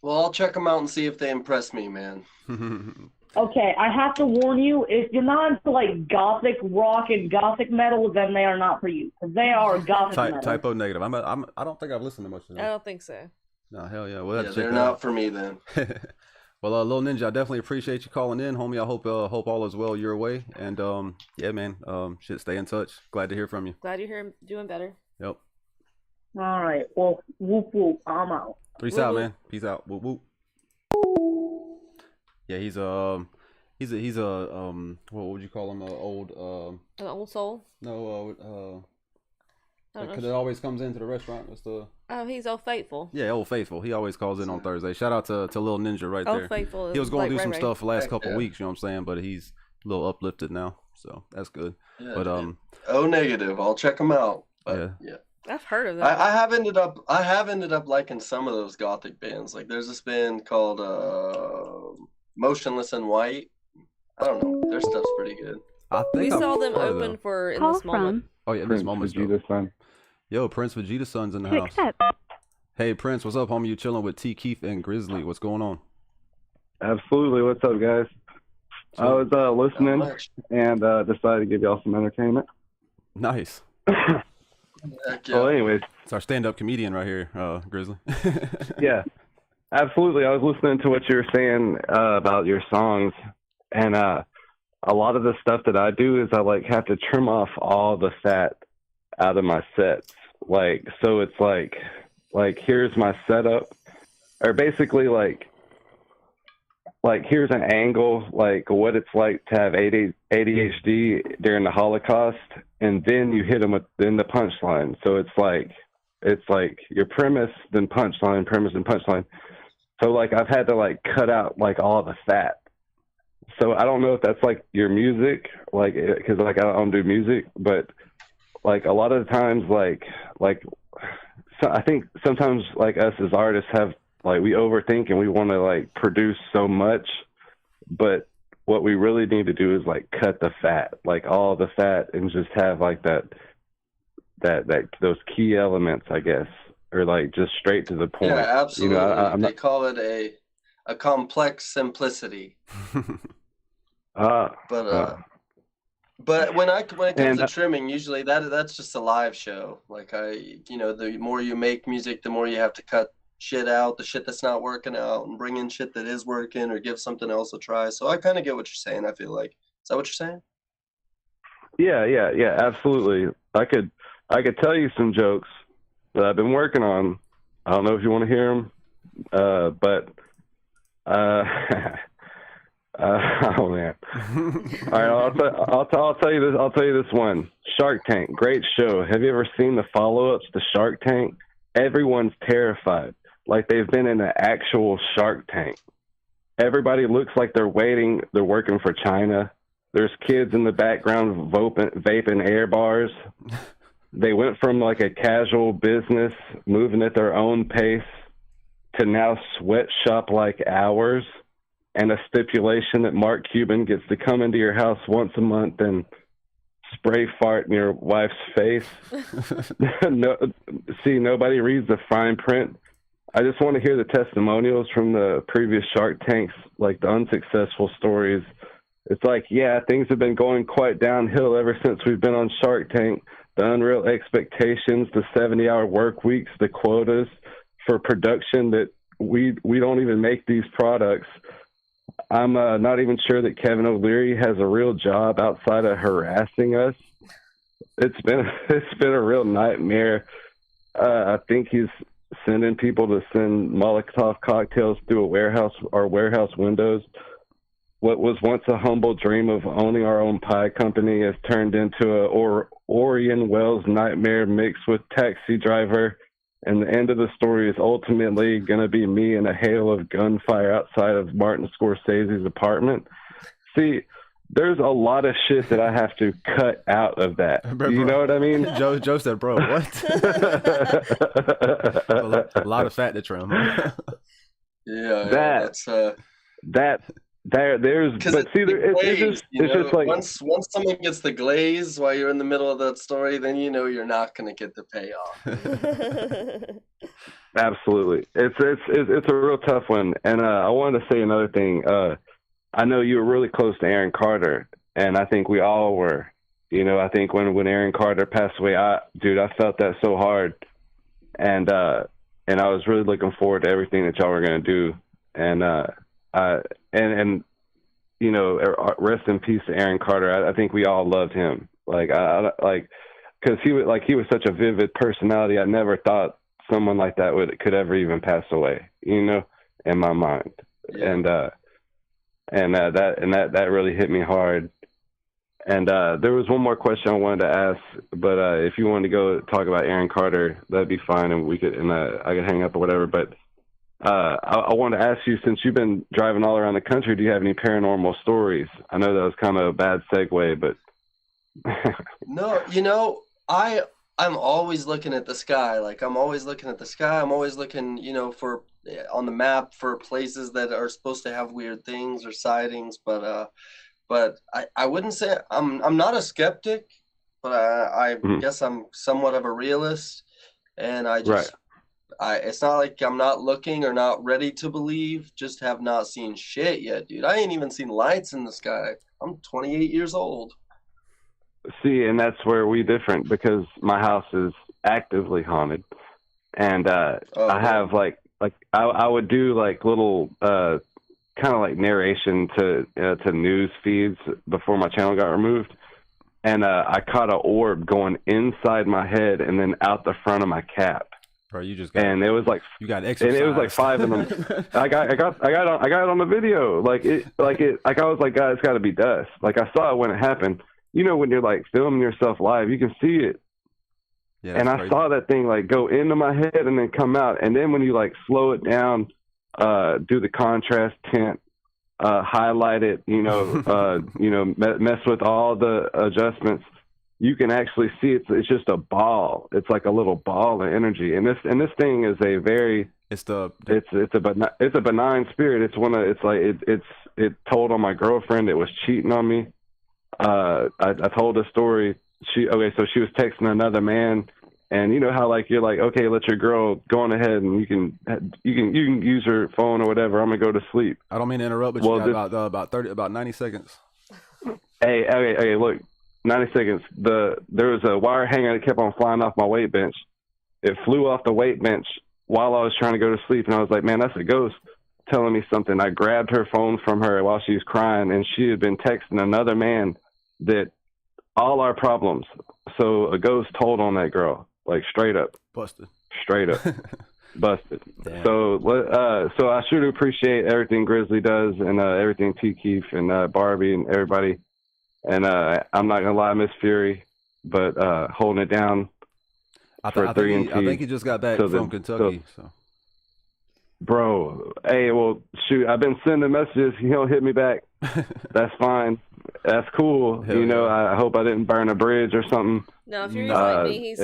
[SPEAKER 5] Well, I'll check them out and see if they impress me, man.
[SPEAKER 9] Okay, I have to warn you, if you're not into like gothic rock and gothic metal, then they are not for you. 'Cause they are gothic metal.
[SPEAKER 3] Type O Negative. I don't think I've listened to much of
[SPEAKER 6] I
[SPEAKER 3] them.
[SPEAKER 6] don't think so.
[SPEAKER 3] No, hell yeah. Well,
[SPEAKER 5] Yeah, they're not for me then.
[SPEAKER 3] Well, Lil Ninja, I definitely appreciate you calling in, homie. I hope all is well your way. And yeah, man, shit, stay in touch. Glad to hear from you.
[SPEAKER 6] Glad you're here doing better.
[SPEAKER 3] Yep.
[SPEAKER 9] All right, well, whoop whoop, I'm out.
[SPEAKER 3] Peace out, man. Peace out. Whoop whoop. Yeah, he's a what would you call him?
[SPEAKER 6] An old soul?
[SPEAKER 3] No,
[SPEAKER 6] I don't know.
[SPEAKER 3] because it always comes into the restaurant. What's the?
[SPEAKER 6] Oh, he's Old Faithful.
[SPEAKER 3] Yeah, Old Faithful. He always calls in on Thursday. Shout out to Lil Ninja right
[SPEAKER 6] Old
[SPEAKER 3] there.
[SPEAKER 6] Faithful.
[SPEAKER 3] He was going
[SPEAKER 6] like
[SPEAKER 3] through some
[SPEAKER 6] Ray Ray.
[SPEAKER 3] stuff the last couple
[SPEAKER 5] Yeah.
[SPEAKER 3] weeks, you know what I'm saying? But he's a little uplifted now, so that's good.
[SPEAKER 5] Yeah,
[SPEAKER 3] But
[SPEAKER 5] dude. O Negative, I'll check them out. But, yeah.
[SPEAKER 6] I've heard of that.
[SPEAKER 5] I have ended up liking some of those gothic bands. Like there's this band called Motionless in White. I don't know. Their stuff's pretty good.
[SPEAKER 3] I think
[SPEAKER 6] We
[SPEAKER 3] I've
[SPEAKER 6] saw them
[SPEAKER 3] heard of
[SPEAKER 6] open for In
[SPEAKER 7] Call
[SPEAKER 6] This Moment.
[SPEAKER 7] from
[SPEAKER 3] Oh yeah, in
[SPEAKER 10] Prince
[SPEAKER 3] this moment.
[SPEAKER 10] Vegeta's son.
[SPEAKER 3] Yo, Prince Vegeta's son's in the
[SPEAKER 7] to
[SPEAKER 3] house.
[SPEAKER 7] accept.
[SPEAKER 3] Hey Prince, what's up, homie? You chilling with T Keith and Grizzly? What's going on?
[SPEAKER 10] Absolutely. What's up, guys? I was
[SPEAKER 5] Not
[SPEAKER 10] listening
[SPEAKER 5] much.
[SPEAKER 10] and decided to give y'all some entertainment.
[SPEAKER 3] Nice.
[SPEAKER 5] Heck yeah.
[SPEAKER 10] Well, anyways,
[SPEAKER 3] It's our stand-up comedian right here, Grizzly.
[SPEAKER 10] yeah, absolutely. I was listening to what you were saying about your songs, and a lot of the stuff that I do is I like have to trim off all the fat out of my sets. Like, so it's like here's my setup, or basically like here's an angle, like what it's like to have ADHD during the Holocaust, and then you hit them with then the punchline. So it's like your premise, then punchline, premise, and punchline. So like I've had to like cut out like all the fat. So I don't know if that's like your music, like because like I don't do music, but like a lot of the times so I think sometimes like us as artists have like we overthink and we want to like produce so much, but what we really need to do is like cut the fat, like all the fat, and just have like that those key elements, I guess, or like just straight to the point.
[SPEAKER 5] Yeah, absolutely.
[SPEAKER 10] You know,
[SPEAKER 5] They call it a complex simplicity. But when it comes to trimming, usually that's just a live show. Like the more you make music, the more you have to cut shit out, the shit that's not working out, and bring in shit that is working, or give something else a try. So I kind of get what you're saying. I feel like, is that what you're saying?
[SPEAKER 10] Yeah, absolutely. I could tell you some jokes that I've been working on. I don't know if you want to hear them, but oh man! All right, I'll tell you this. I'll tell you this one. Shark Tank, great show. Have you ever seen the follow-ups to Shark Tank? Everyone's terrified, like they've been in an actual Shark Tank. Everybody looks like they're working for China. There's kids in the background vaping air bars. They went from like a casual business, moving at their own pace, to now sweatshop-like hours, and a stipulation that Mark Cuban gets to come into your house once a month and spray fart in your wife's face. Nobody reads the fine print. I just want to hear the testimonials from the previous Shark Tanks, like the unsuccessful stories. It's like, yeah, things have been going quite downhill ever since we've been on Shark Tank. The unreal expectations, the 70-hour work weeks, the quotas for production that we don't even make these products. I'm not even sure that Kevin O'Leary has a real job outside of harassing us. It's been a real nightmare. I think he's sending people to send Molotov cocktails through our warehouse windows. What was once a humble dream of owning our own pie company has turned into a Orson Welles nightmare mixed with Taxi Driver. And the end of the story is ultimately going to be me in a hail of gunfire outside of Martin Scorsese's apartment. See, there's a lot of shit that I have to cut out of that.
[SPEAKER 3] Bro,
[SPEAKER 10] you know what I mean?
[SPEAKER 3] Joe said, bro, what? a lot of fat to trim.
[SPEAKER 10] There's but see there it's just like
[SPEAKER 5] once someone gets the glaze while you're in the middle of that story, then you know you're not going to get the payoff.
[SPEAKER 10] Absolutely. It's a real tough one. And I wanted to say another thing. I know you were really close to Aaron Carter, and I think we all were. You know, I think when Aaron Carter passed away, I felt that so hard. And I was really looking forward to everything that y'all were going to do. And you know, rest in peace to Aaron Carter. I think we all loved him. Because he was such a vivid personality. I never thought someone like that could ever even pass away. You know, in my mind. Yeah. And that really hit me hard. And there was one more question I wanted to ask, but if you wanted to go talk about Aaron Carter, that'd be fine, and I could hang up or whatever. But I wanted to ask you, since you've been driving all around the country, do you have any paranormal stories? I know that was kind of a bad segue, but
[SPEAKER 5] no, you know, I'm always looking at the sky. Like, I'm always looking at the sky. I'm always looking, you know, on the map for places that are supposed to have weird things or sightings. But I wouldn't say I'm not a skeptic, but I guess I'm somewhat of a realist, and I just. Right. It's not like I'm not looking or not ready to believe, just have not seen shit yet, dude. I ain't even seen lights in the sky. I'm 28 years old.
[SPEAKER 10] see, and that's where we different because my house is actively haunted, and I have like I would do like little kind of like narration to news feeds before my channel got removed, and I caught an orb going inside my head and then out the front of my cap.
[SPEAKER 3] Bro, you just got,
[SPEAKER 10] and it was like
[SPEAKER 3] you got exercised.
[SPEAKER 10] And it was like 5 of them. I got it on the video. Like I was like, God, it's got to be dust. Like I saw it when it happened. You know, when you're like filming yourself live, you can see it.
[SPEAKER 3] Yeah,
[SPEAKER 10] and I saw that thing like go into my head and then come out. And then when you like slow it down, do the contrast tint, highlight it, mess with all the adjustments, you can actually see it's just a ball. It's like a little ball of energy. And this thing is a very it's a benign spirit. It told on my girlfriend. It was cheating on me. I told a story. She was texting another man, and you know how like you're like, okay, let your girl go on ahead and you can use her phone or whatever. I'm gonna go to sleep.
[SPEAKER 3] I don't mean to interrupt, but you got about 90 seconds.
[SPEAKER 10] Hey, look, 90 seconds. There was a wire hanger that kept on flying off my weight bench. It flew off the weight bench while I was trying to go to sleep, and I was like, man, that's a ghost telling me something. I grabbed her phone from her while she was crying, and she had been texting another man that all our problems. So a ghost told on that girl, like straight up.
[SPEAKER 3] Busted.
[SPEAKER 10] Straight up. Busted.
[SPEAKER 3] Damn.
[SPEAKER 10] So I sure do appreciate everything Grizzly does and everything T. Keith and Barbie and everybody. And I'm not going to lie, Miss Fury, but holding it down for 3 and T.
[SPEAKER 3] I think he just got back from Kentucky. So.
[SPEAKER 10] Bro, hey, well, shoot, I've been sending messages. He'll hit me back. That's fine. That's cool.
[SPEAKER 3] Hell yeah.
[SPEAKER 10] I hope I didn't burn a bridge or something.
[SPEAKER 6] No, Fury's like me.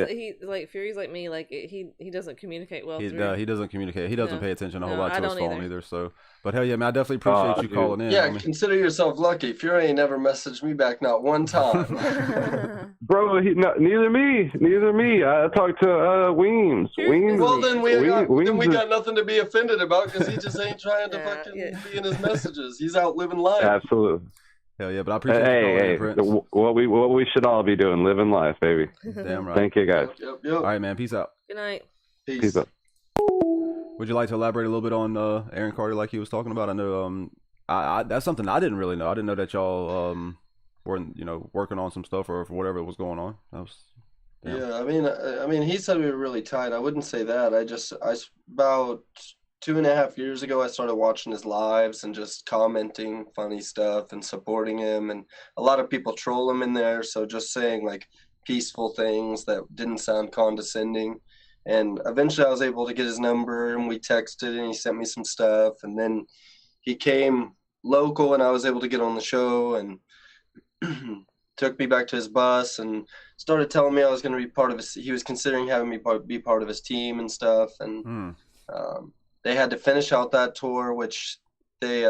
[SPEAKER 6] Fury's like me. Like he doesn't communicate well.
[SPEAKER 3] He doesn't communicate. He doesn't pay attention a whole lot to his phone either. So, but hell yeah, man, I definitely appreciate you calling in.
[SPEAKER 5] Yeah, consider yourself lucky. Fury ain't never messaged me back, not one time.
[SPEAKER 10] Bro, neither me. I talked to Weems.
[SPEAKER 5] Well, then we got nothing to be offended about because he just ain't trying to fucking be in his messages. He's out living life.
[SPEAKER 10] Absolutely.
[SPEAKER 3] Hell yeah, but I appreciate you calling in, Prince.
[SPEAKER 10] What we should all be doing, living life, baby.
[SPEAKER 3] Damn right.
[SPEAKER 10] Thank you, guys.
[SPEAKER 5] Yep.
[SPEAKER 3] All right, man. Peace out.
[SPEAKER 6] Good night.
[SPEAKER 10] Peace out.
[SPEAKER 3] Would you like to elaborate a little bit on Aaron Carter, like he was talking about? I know that's something I didn't really know. I didn't know that y'all were working on some stuff or whatever was going on.
[SPEAKER 5] Yeah, I mean, he said we were really tight. I wouldn't say that. About 2.5 years ago, I started watching his lives and just commenting funny stuff and supporting him. And a lot of people troll him in there. So just saying like peaceful things that didn't sound condescending. And eventually I was able to get his number and we texted and he sent me some stuff. And then he came local and I was able to get on the show and took me back to his bus and started telling me I was going to be part of he was considering having me be part of his team and stuff. And they had to finish out that tour, which they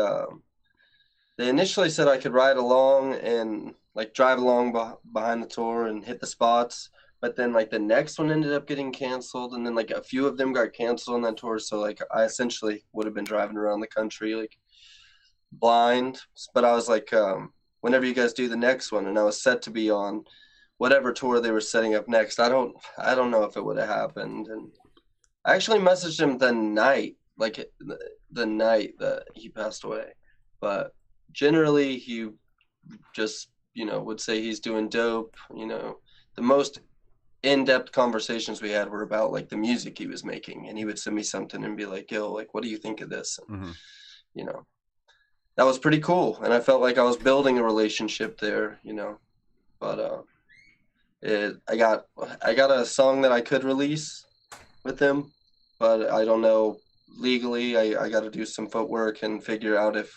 [SPEAKER 5] initially said I could ride along and like drive along behind the tour and hit the spots. But then like the next one ended up getting canceled, and then like a few of them got canceled on that tour. So like I essentially would have been driving around the country like blind. But I was like, whenever you guys do the next one, and I was set to be on whatever tour they were setting up next. I don't know if it would have happened. And I actually messaged him the night that he passed away. But generally he just, would say he's doing dope. The most in-depth conversations we had were about like the music he was making, and he would send me something and be like, yo, like, what do you think of this? And, that was pretty cool. And I felt like I was building a relationship there, but I got a song that I could release with him, but I don't know legally. I got to do some footwork and figure out if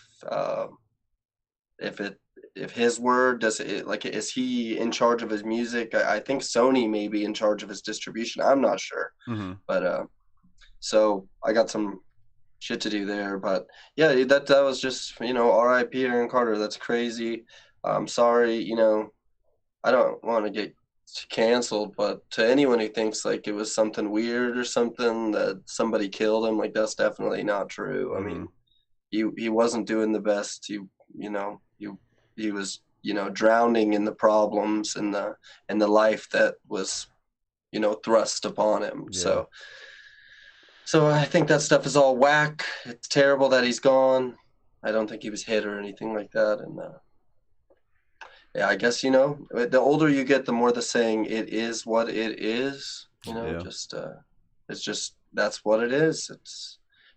[SPEAKER 5] his word is he in charge of his music? I think Sony may be in charge of his distribution. I'm not sure, but so I got some shit to do there. But yeah, that was just R.I.P. Aaron Carter. That's crazy. I'm sorry. I don't want to get canceled, but to anyone who thinks like it was something weird or something that somebody killed him, like that's definitely not true. I mean, he wasn't doing the best. He was drowning in the problems and the life that was, thrust upon him.
[SPEAKER 3] Yeah.
[SPEAKER 5] So I think that stuff is all whack. It's terrible that he's gone. I don't think he was hit or anything like that. And yeah, I guess, the older you get, the more the saying, it is what it is,
[SPEAKER 3] Yeah.
[SPEAKER 5] it's just, that's what it is.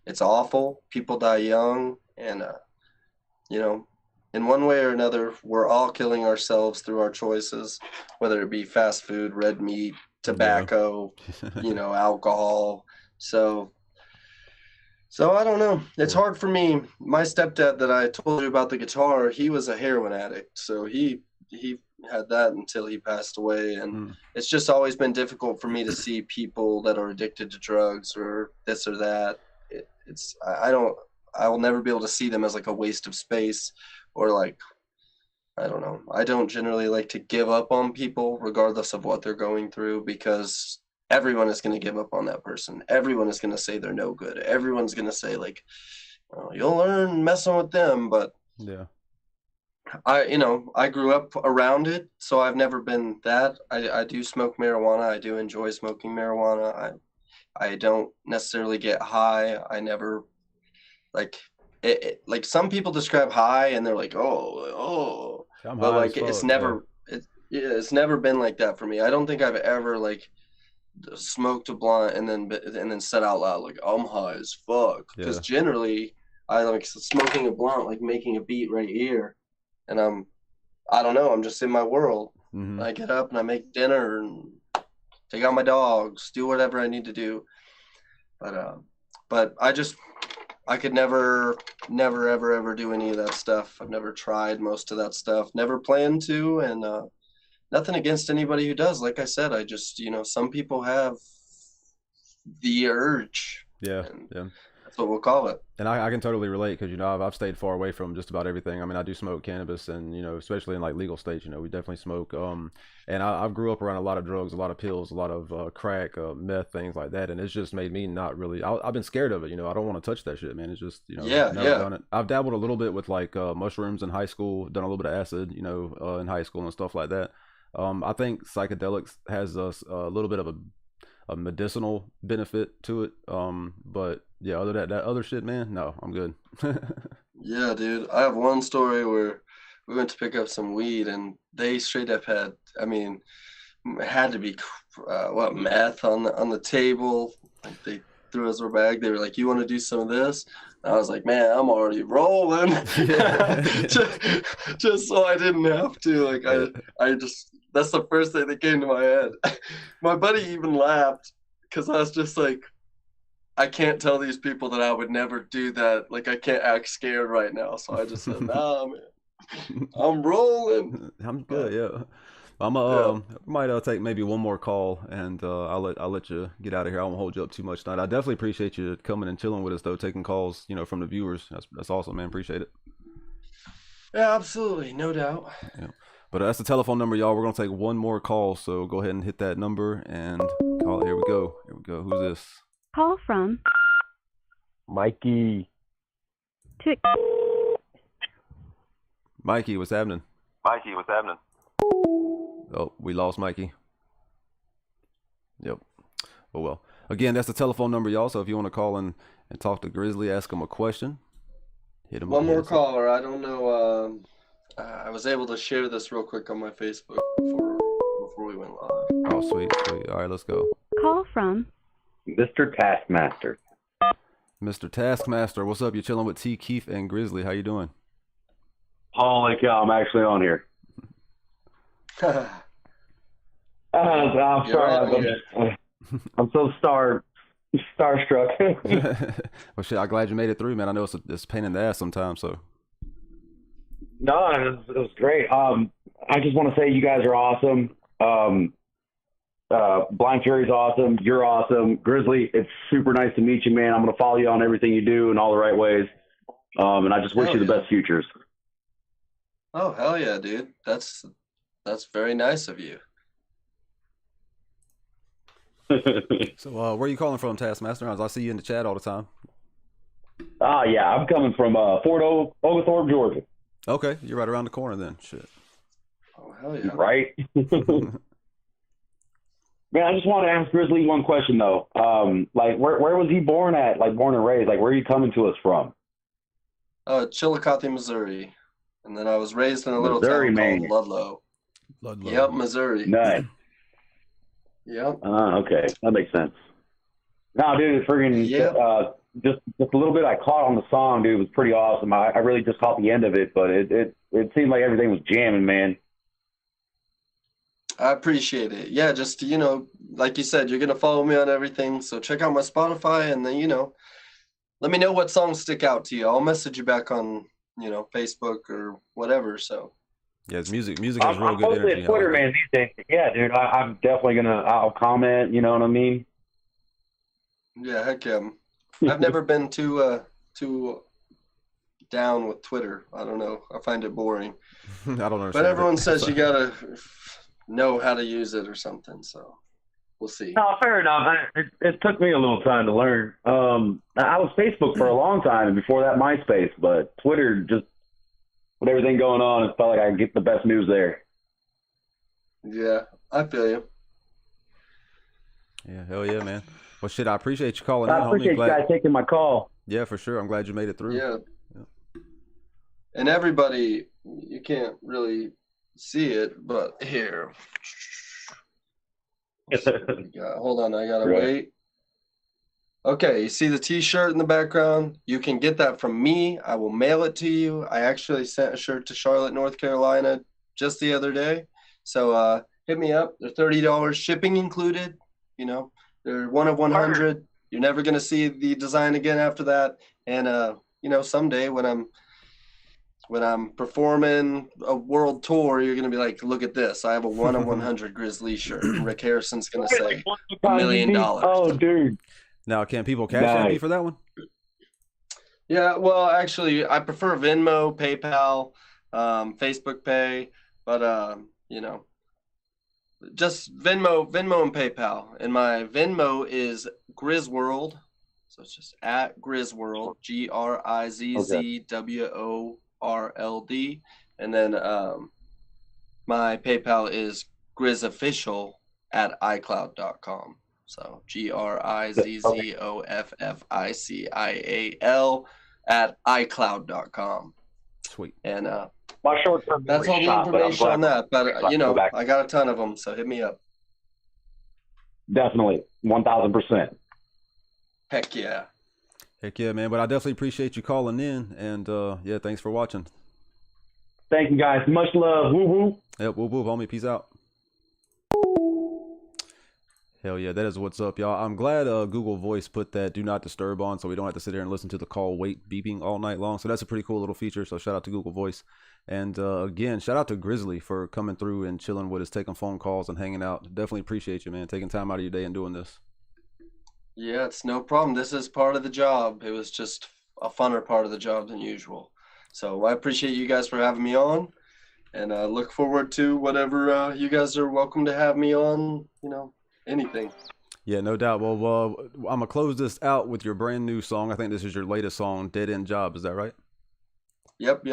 [SPEAKER 5] It's awful. People die young. And, in one way or another, we're all killing ourselves through our choices, whether it be fast food, red meat, tobacco, alcohol. So I don't know. It's hard for me. My stepdad that I told you about the guitar, he was a heroin addict. So he had that until he passed away. And it's just always been difficult for me to see people that are addicted to drugs or this or that. I will never be able to see them as like a waste of space or like, I don't know. I don't generally like to give up on people regardless of what they're going through, because everyone is going to give up on that person. Everyone is going to say they're no good. Everyone's going to say like, oh, you'll learn messing with them. But
[SPEAKER 3] yeah,
[SPEAKER 5] I grew up around it, so I've never been that. I do smoke marijuana. I do enjoy smoking marijuana. I don't necessarily get high. I never like it, like some people describe high and they're like, oh,
[SPEAKER 3] I'm
[SPEAKER 5] but
[SPEAKER 3] high
[SPEAKER 5] like
[SPEAKER 3] as fuck,
[SPEAKER 5] it's never it's never been like that for me. I don't think I've ever like smoked a blunt and then said out loud like I'm high as fuck, because generally I like smoking a blunt, like making a beat right here, and I don't know, I'm just in my world. I get up and I make dinner and take out my dogs, do whatever I need to do. But I could never ever do any of that stuff. I've never tried most of that stuff, never planned to, and nothing against anybody who does. Like I said, I just, some people have the urge.
[SPEAKER 3] Yeah.
[SPEAKER 5] That's what we'll call it.
[SPEAKER 3] And I can totally relate, because I've stayed far away from just about everything. I mean, I do smoke cannabis, and especially in like legal states, we definitely smoke. And I grew up around a lot of drugs, a lot of pills, a lot of crack, meth, things like that, and it's just made me not really. I've been scared of it. I don't want to touch that shit, man. It's just never done it. I've dabbled a little bit with like mushrooms in high school, done a little bit of acid, in high school and stuff like that. I think psychedelics has a little bit of a medicinal benefit to it. But yeah, other than that other shit, man, no, I'm good.
[SPEAKER 5] Yeah, dude. I have one story where we went to pick up some weed and they straight up had, it had to be meth on the table. Like they threw us our bag. They were like, "You want to do some of this?" And I was like, "Man, I'm already rolling." just so I didn't have to. Like I just, that's the first thing that came to my head. My buddy even laughed because I was just like, I can't tell these people that I would never do that. Like I can't act scared right now. So I just said, "Nah, man, I'm rolling."
[SPEAKER 3] I'm good. Yeah. Might take maybe one more call, and I'll let you get out of here. I won't hold you up too much tonight. I definitely appreciate you coming and chilling with us, though, taking calls, from the viewers. That's awesome, man. Appreciate it.
[SPEAKER 5] Yeah, absolutely, no doubt.
[SPEAKER 3] Yeah, but that's the telephone number, y'all. We're gonna take one more call, so go ahead and hit that number and call. Here we go. Who's this?
[SPEAKER 7] Call from
[SPEAKER 11] Mikey.
[SPEAKER 3] Mikey, what's happening? Oh, we lost Mikey. Yep. Oh, well. Again, that's the telephone number, y'all. So if you want to call and talk to Grizzly, ask him a question, hit him.
[SPEAKER 5] One more caller. I don't know. I was able to share this real quick on my Facebook before we went live.
[SPEAKER 3] Oh, sweet. All right, let's go.
[SPEAKER 7] Call from
[SPEAKER 11] Mr. Taskmaster.
[SPEAKER 3] Mr. Taskmaster, what's up? You're chilling with T. Keith and Grizzly. How you doing?
[SPEAKER 11] Holy cow, I'm actually on here. I'm sorry. I'm so starstruck.
[SPEAKER 3] Well, shit, I'm glad you made it through, man. I know it's a pain in the ass sometimes, so.
[SPEAKER 11] No, it was great. I just want to say you guys are awesome. Blind Fury's awesome. You're awesome. Grizzly, it's super nice to meet you, man. I'm going to follow you on everything you do in all the right ways. And I just wish you the best futures.
[SPEAKER 5] Oh, hell yeah, dude. That's very nice of you.
[SPEAKER 3] So, where are you calling from, Taskmaster? I see you in the chat all the time.
[SPEAKER 11] Yeah, I'm coming from Fort Oglethorpe, Georgia.
[SPEAKER 3] Okay, you're right around the corner then. Shit.
[SPEAKER 5] hell yeah.
[SPEAKER 11] Right? Man, I just want to ask Grizzly one question though. Like, where was he born at? Like, born and raised? Like, where are you coming to us from?
[SPEAKER 5] Chillicothe, Missouri, and then I was raised in a little
[SPEAKER 11] Missouri,
[SPEAKER 5] town
[SPEAKER 11] man.
[SPEAKER 5] called Ludlow.
[SPEAKER 3] Ludlow.
[SPEAKER 5] Yep, Missouri.
[SPEAKER 11] Nice.
[SPEAKER 5] Yep.
[SPEAKER 11] Okay, that makes sense. No, dude, it's freaking just a little bit I caught on the song, dude. It was pretty awesome. I really just caught the end of it, but it seemed like everything was jamming, man.
[SPEAKER 5] I appreciate it. Yeah, just, you know, like you said, you're going to follow me on everything. So check out my Spotify and then, you know, let me know what songs stick out to you. I'll message you back on, you know, Facebook or whatever. So.
[SPEAKER 3] Yeah, music has real
[SPEAKER 11] I'm
[SPEAKER 3] good
[SPEAKER 11] mostly
[SPEAKER 3] energy.
[SPEAKER 11] a Twitter man these days. Yeah, dude, I'm definitely I'll comment, you know what I mean?
[SPEAKER 5] Yeah, heck yeah. I've never been too down with Twitter. I don't know. I find it boring.
[SPEAKER 3] I don't understand.
[SPEAKER 5] But everyone says you got to know how to use it or something. So we'll see.
[SPEAKER 11] No, fair enough. It took me a little time to learn. I was Facebook for a long time, and before that, MySpace. But Twitter, just with everything going on, it felt like I could get the best news there.
[SPEAKER 5] Yeah, I feel you.
[SPEAKER 3] Yeah, hell yeah, man. Well, shit, I appreciate you calling
[SPEAKER 11] I
[SPEAKER 3] in,
[SPEAKER 11] appreciate
[SPEAKER 3] homie.
[SPEAKER 11] you guys taking my call.
[SPEAKER 3] Yeah, for sure. I'm glad you made it through.
[SPEAKER 5] Yeah. And everybody, you can't really see it, but here. Hold on, I gotta wait. Okay, you see the t-shirt in the background? You can get that from me. I will mail it to you. I actually sent a shirt to Charlotte, North Carolina just the other day. So hit me up. They're $30, shipping included. You know, they're one of 100. You're never gonna see the design again after that. And you know, someday when I'm performing a world tour, you're gonna be like, look at this. I have a 1 of 100 Grizzly shirt. And Rick Harrison's gonna say $1 million.
[SPEAKER 11] Oh, dude.
[SPEAKER 3] Now, can people cash at me for that one?
[SPEAKER 5] Yeah, well, actually, I prefer Venmo, PayPal, Facebook Pay, but you know, just Venmo and PayPal. And my Venmo is Grizz World, so it's just at Grizz World, GrizzWorld, and then my PayPal is grizzofficial@icloud.com. So Grizzofficial@icloud.com.
[SPEAKER 3] Sweet.
[SPEAKER 5] And
[SPEAKER 11] my short-term
[SPEAKER 5] that's all the information on that. But you know, I got a ton of them, so hit me up.
[SPEAKER 11] Definitely, 1,000%.
[SPEAKER 5] Heck yeah.
[SPEAKER 3] Heck yeah, man. But I definitely appreciate you calling in, and yeah, thanks for watching.
[SPEAKER 11] Thank you, guys. Much love. Woo woo.
[SPEAKER 3] Yep, woo woo, homie. Peace out. Hell yeah, that is what's up, y'all. I'm glad Google Voice put that do not disturb on, so we don't have to sit here and listen to the call wait beeping all night long. So that's a pretty cool little feature. So shout out to Google Voice. And again, shout out to Grizzly for coming through and chilling with us, taking phone calls and hanging out. Definitely appreciate you, man, taking time out of your day and doing this.
[SPEAKER 5] Yeah, it's no problem. This is part of the job. It was just a funner part of the job than usual. So I appreciate you guys for having me on, and I look forward to whatever you guys are welcome to have me on, you know, anything.
[SPEAKER 3] Yeah, no doubt. Well, I'm going to close this out with your brand new song. I think this is your latest song, Dead End Job. Is that right?
[SPEAKER 5] Yep.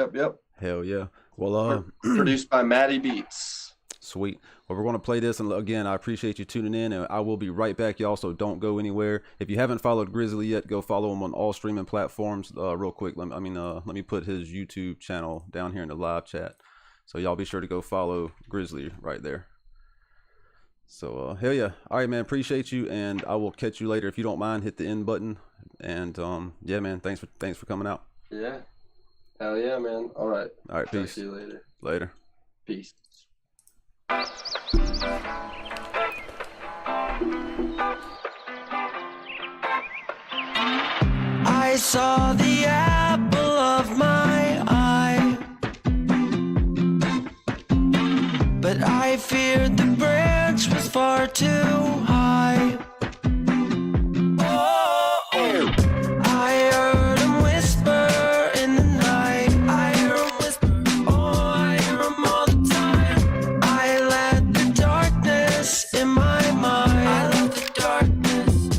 [SPEAKER 3] Hell yeah. Well,
[SPEAKER 5] produced by Maddie Beats.
[SPEAKER 3] Sweet. Well, we're going to play this, and again, I appreciate you tuning in, and I will be right back, y'all, so don't go anywhere. If you haven't followed Grizzly yet, go follow him on all streaming platforms. Real quick, let me put his YouTube channel down here in the live chat, so y'all be sure to go follow Grizzly right there. So hell yeah. All right, man, appreciate you, and I will catch you later. If you don't mind, hit the end button, and yeah, man, thanks for coming out.
[SPEAKER 5] Yeah, hell yeah, man. All right,
[SPEAKER 3] peace.
[SPEAKER 5] See you
[SPEAKER 3] Later.
[SPEAKER 5] Peace.
[SPEAKER 4] I saw the apple of my eye, but I feared the branch was far too high. Oh, I heard him whisper in the night. I hear him whisper, oh, I hear him all the time. I let the darkness in my mind. I let the darkness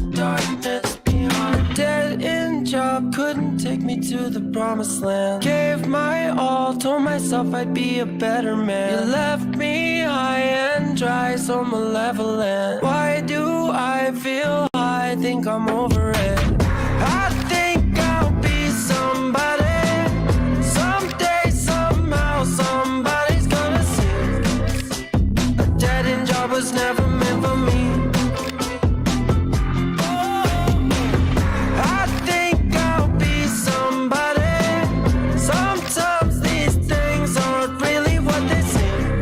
[SPEAKER 4] behind. A dead end job couldn't take me me to the promised land. Gave my all, told myself I'd be a better man. You left me high and dry, so malevolent. Why do I feel I think I'm over it? I think I'll be somebody. Someday, somehow, somebody's gonna see. A dead-end job was never meant for me. I think I'll be somebody. Sometimes these things aren't really what they seem.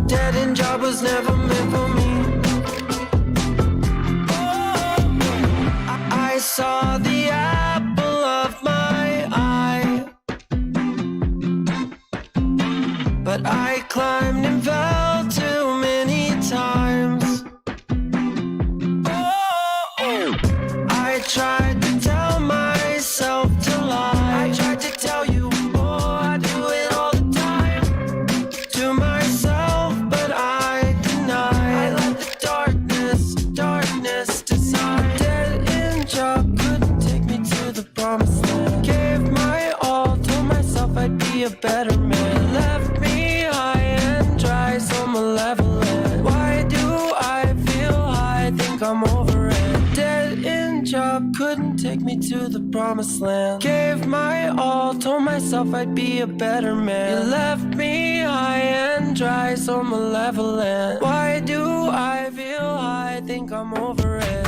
[SPEAKER 4] Dead-end job was never meant for me. I saw the apple of my eye, but I climbed and fell too many times. I tried to tell myself to lie. I tried to tell you, oh, I do it all the time. To myself, but I deny. I let the darkness decide. Dead-end job couldn't take me to the promised land. Gave my all, told myself I'd be a better man. Left me high and dry, so malevolent. Why do I feel I think I'm over it? Dead-end job couldn't take me to the promised land. Gave my all, told myself I'd be a better man. You left me high and dry, so malevolent. Why do I feel I think I'm over it?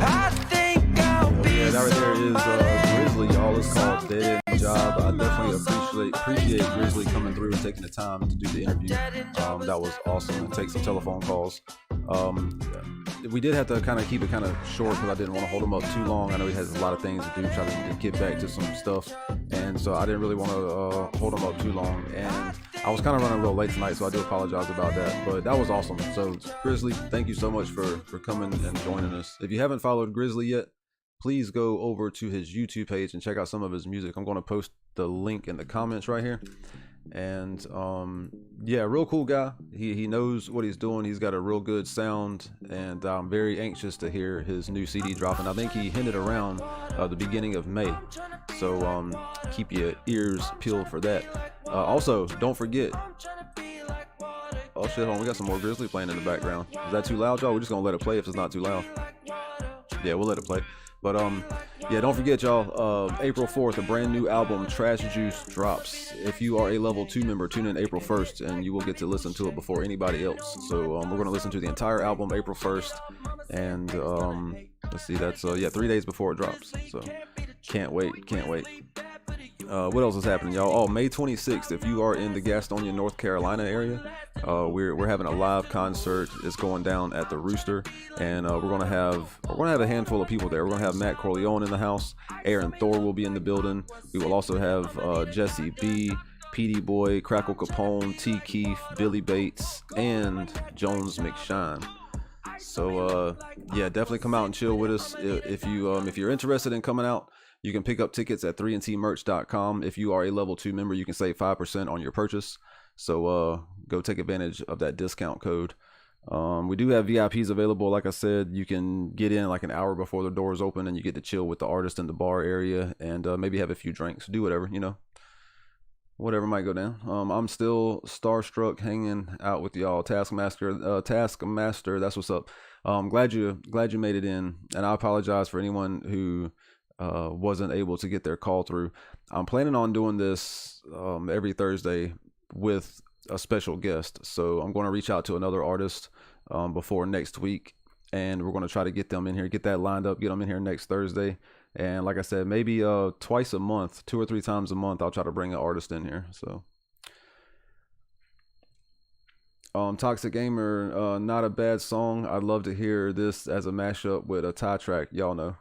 [SPEAKER 4] I think I'll be
[SPEAKER 3] Yeah, that right there is Grizzly, y'all. It's called Dead End Job. I definitely appreciate Grizzly coming through and taking the time to do the interview. That was awesome, and take some telephone calls. We did have to kind of keep it kind of short because I didn't want to hold him up too long. I know he has a lot of things to do, trying to get back to some stuff, and so I didn't really want to hold him up too long. And I was kind of running a little late tonight, so I do apologize about that. But that was awesome. So Grizzly, thank you so much for coming and joining us. If you haven't followed Grizzly yet, please go over to his YouTube page and check out some of his music. I'm going to post the link in the comments right here. And yeah, real cool guy. He knows what he's doing. He's got a real good sound, and I'm very anxious to hear his new CD dropping. I think he hinted around the beginning of May, so keep your ears peeled for that. Also, don't forget, oh shit, hold on, we got some more Grizzly playing in the background. Is that too loud, y'all? We're just gonna let it play if it's not too loud. Yeah, we'll let it play. But yeah, don't forget, y'all, April 4th, a brand new album, Trash Juice, drops. If you are a level 2 member, tune in April 1st and you will get to listen to it before anybody else. So we're going to listen to the entire album April 1st, and let's see, that's yeah, 3 days before it drops. So can't wait. What else is happening, y'all? Oh, May 26th, if you are in the Gastonia, North Carolina area, we're having a live concert. It's going down at the Rooster, and we're gonna have a handful of people there. We're gonna have Matt Corleone in the house. Aaron Thor will be in the building. We will also have Jesse B, PD Boy, Crackle Capone, T Keith, Billy Bates, and Jones McShine. So yeah, definitely come out and chill with us. If you're interested in coming out, you can pick up tickets at 3ntmerch.com. If you are a level 2 member, you can save 5% on your purchase. So go take advantage of that discount code. We do have VIPs available. Like I said, you can get in like an hour before the doors open, and you get to chill with the artist in the bar area, and maybe have a few drinks, do whatever, whatever might go down. I'm still starstruck hanging out with y'all. Taskmaster, that's what's up. Glad you made it in, and I apologize for anyone who wasn't able to get their call through. I'm planning on doing this every Thursday with a special guest, so I'm going to reach out to another artist before next week, and we're going to try to get them in here, get that lined up, get them in here next Thursday. And like I said, maybe twice a month, 2 or 3 times a month, I'll try to bring an artist in here. So Toxic Gamer, not a bad song. I'd love to hear this as a mashup with a tie track. Y'all know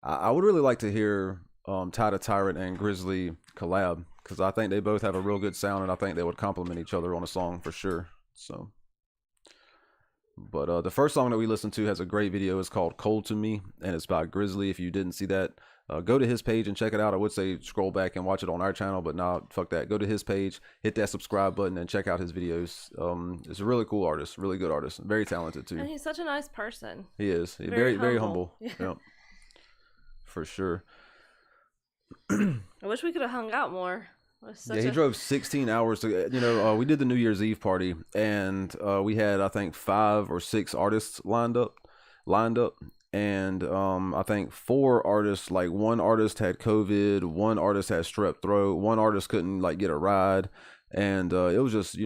[SPEAKER 3] I would really like to hear Ty the Tyrant and Grizzly collab, because I think they both have a real good sound, and I think they would complement each other on a song for sure. So, but the first song that we listened to has a great video. It's called Cold to Me, and it's by Grizzly. If you didn't see that, go to his page and check it out. I would say scroll back and watch it on our channel, but nah, fuck that. Go to his page, hit that subscribe button, and check out his videos. It's a really cool artist, really good artist, very talented too.
[SPEAKER 6] And he's such a nice person.
[SPEAKER 3] He is very humble.
[SPEAKER 6] Yeah.
[SPEAKER 3] Yep. For sure.
[SPEAKER 6] I wish we could have hung out more.
[SPEAKER 3] Yeah, he drove 16 hours to, we did the New Year's Eve party, and we had, I think, 5 or 6 artists lined up. And I think 4 artists, like one artist had COVID, one artist had strep throat, one artist couldn't like get a ride. And it was just,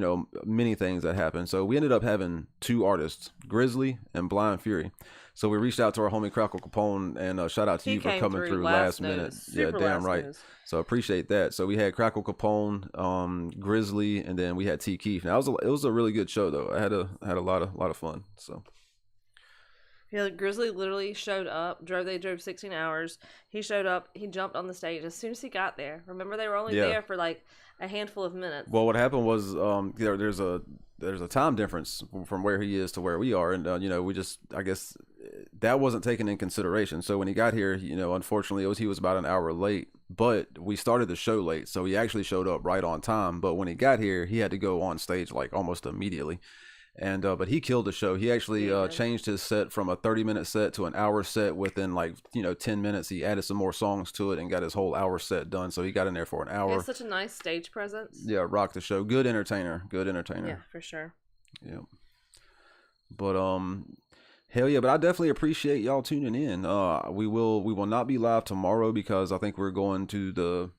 [SPEAKER 3] many things that happened. So we ended up having 2 artists, Grizzly and Blind Fury. So we reached out to our homie Crackle Capone, and shout out to you for coming through last minute. Yeah, damn right. So appreciate that. So we had Crackle Capone, Grizzly, and then we had T Keith. Now it was a really good show though. I had a lot of fun. So.
[SPEAKER 6] Yeah, Grizzly literally showed up. They drove 16 hours. He showed up. He jumped on the stage as soon as he got there. Remember, they were only there for like a handful of minutes.
[SPEAKER 3] Well, what happened was there's a time difference from where he is to where we are, and we just, I guess that wasn't taken in consideration. So when he got here, unfortunately he was about an hour late, but we started the show late, so he actually showed up right on time. But when he got here, he had to go on stage like almost immediately. And but he killed the show. He actually changed his set from a 30-minute set to an hour set within 10 minutes. He added some more songs to it and got his whole hour set done. So he got in there for an hour.
[SPEAKER 6] He has such a nice stage presence.
[SPEAKER 3] Yeah, rocked the show. Good entertainer.
[SPEAKER 6] Yeah, for sure.
[SPEAKER 3] Yeah. But hell yeah, but I definitely appreciate y'all tuning in. We will not be live tomorrow because I think we're going to the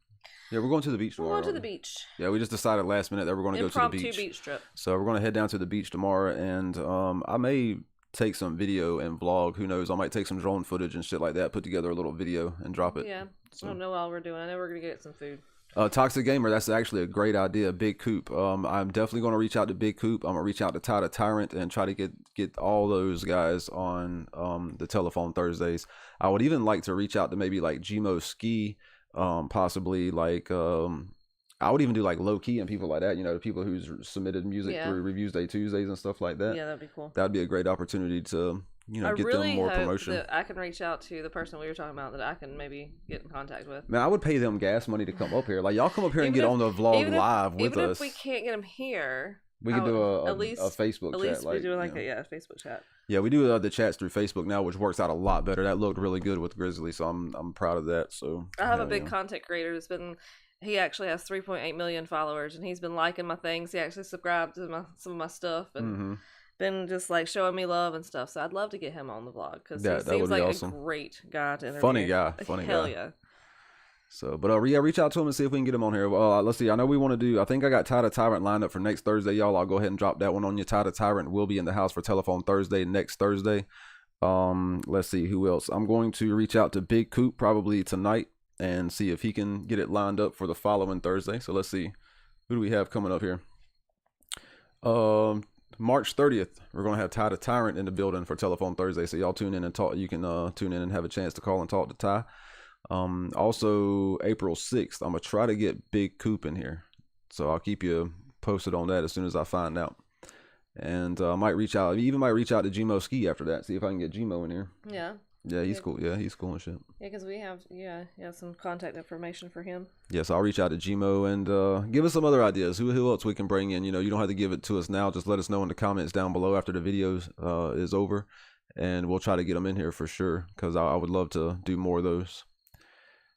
[SPEAKER 3] beach tomorrow.
[SPEAKER 6] We're going to the beach.
[SPEAKER 3] Yeah, we just decided last minute that we're going to go to the beach.
[SPEAKER 6] Impromptu beach trip.
[SPEAKER 3] So we're going to head down to the beach tomorrow, and I may take some video and vlog. Who knows? I might take some drone footage and shit like that, put together a little video and drop it.
[SPEAKER 6] Yeah. So. I don't know what we're doing. I know we're going to get some food.
[SPEAKER 3] Toxic Gamer, that's actually a great idea. Big Coop. I'm definitely going to reach out to Big Coop. I'm going to reach out to Ty the Tyrant and try to get all those guys on the Telephone Thursdays. I would even like to reach out to maybe like Gmo Ski, possibly like I would even do like Low Key and people like that, the people who's submitted music through Reviews Day Tuesdays and stuff like that.
[SPEAKER 6] Yeah, that'd be cool.
[SPEAKER 3] That'd be a great opportunity to get
[SPEAKER 6] really
[SPEAKER 3] them more promotion.
[SPEAKER 6] That I can reach out to the person we were talking about that I can maybe get in contact with.
[SPEAKER 3] Man, I would pay them gas money to come up here. Like, y'all come up here and get on the vlog live with us.
[SPEAKER 6] Even if we can't get them here,
[SPEAKER 3] we could do a Facebook chat.
[SPEAKER 6] At least we do like a Facebook chat.
[SPEAKER 3] Yeah, we do the chats through Facebook now, which works out a lot better. That looked really good with Grizzly, so I'm proud of that. So
[SPEAKER 6] I have a big content creator that's been. He actually has 3.8 million followers, and he's been liking my things. He actually subscribed to some of my stuff and been just like showing me love and stuff. So I'd love to get him on the vlog because he seems like a great guy to interview.
[SPEAKER 3] Funny guy.
[SPEAKER 6] Hell yeah.
[SPEAKER 3] So, but reach out to him and see if we can get him on here. Let's see. I know we want to do. I think I got Ty the Tyrant lined up for next Thursday, y'all. I'll go ahead and drop that one on you. Ty the Tyrant will be in the house for Telephone Thursday next Thursday. Let's see who else. I'm going to reach out to Big Coop probably tonight and see if he can get it lined up for the following Thursday. So let's see, who do we have coming up here? March 30th, we're gonna have Ty the Tyrant in the building for Telephone Thursday. So y'all tune in and talk. You can tune in and have a chance to call and talk to Ty. Also April 6th, I'm gonna try to get Big Coop in here. So I'll keep you posted on that as soon as I find out. And might reach out to Gmo Ski after that. See if I can get Gmo in here.
[SPEAKER 6] Yeah.
[SPEAKER 3] Yeah, he's cool. Yeah, he's cool and shit.
[SPEAKER 6] Yeah, because we have some contact information for him.
[SPEAKER 3] Yes, I'll reach out to Gmo and give us some other ideas. Who else we can bring in? You don't have to give it to us now. Just let us know in the comments down below after the video is over, and we'll try to get them in here for sure. Because I would love to do more of those.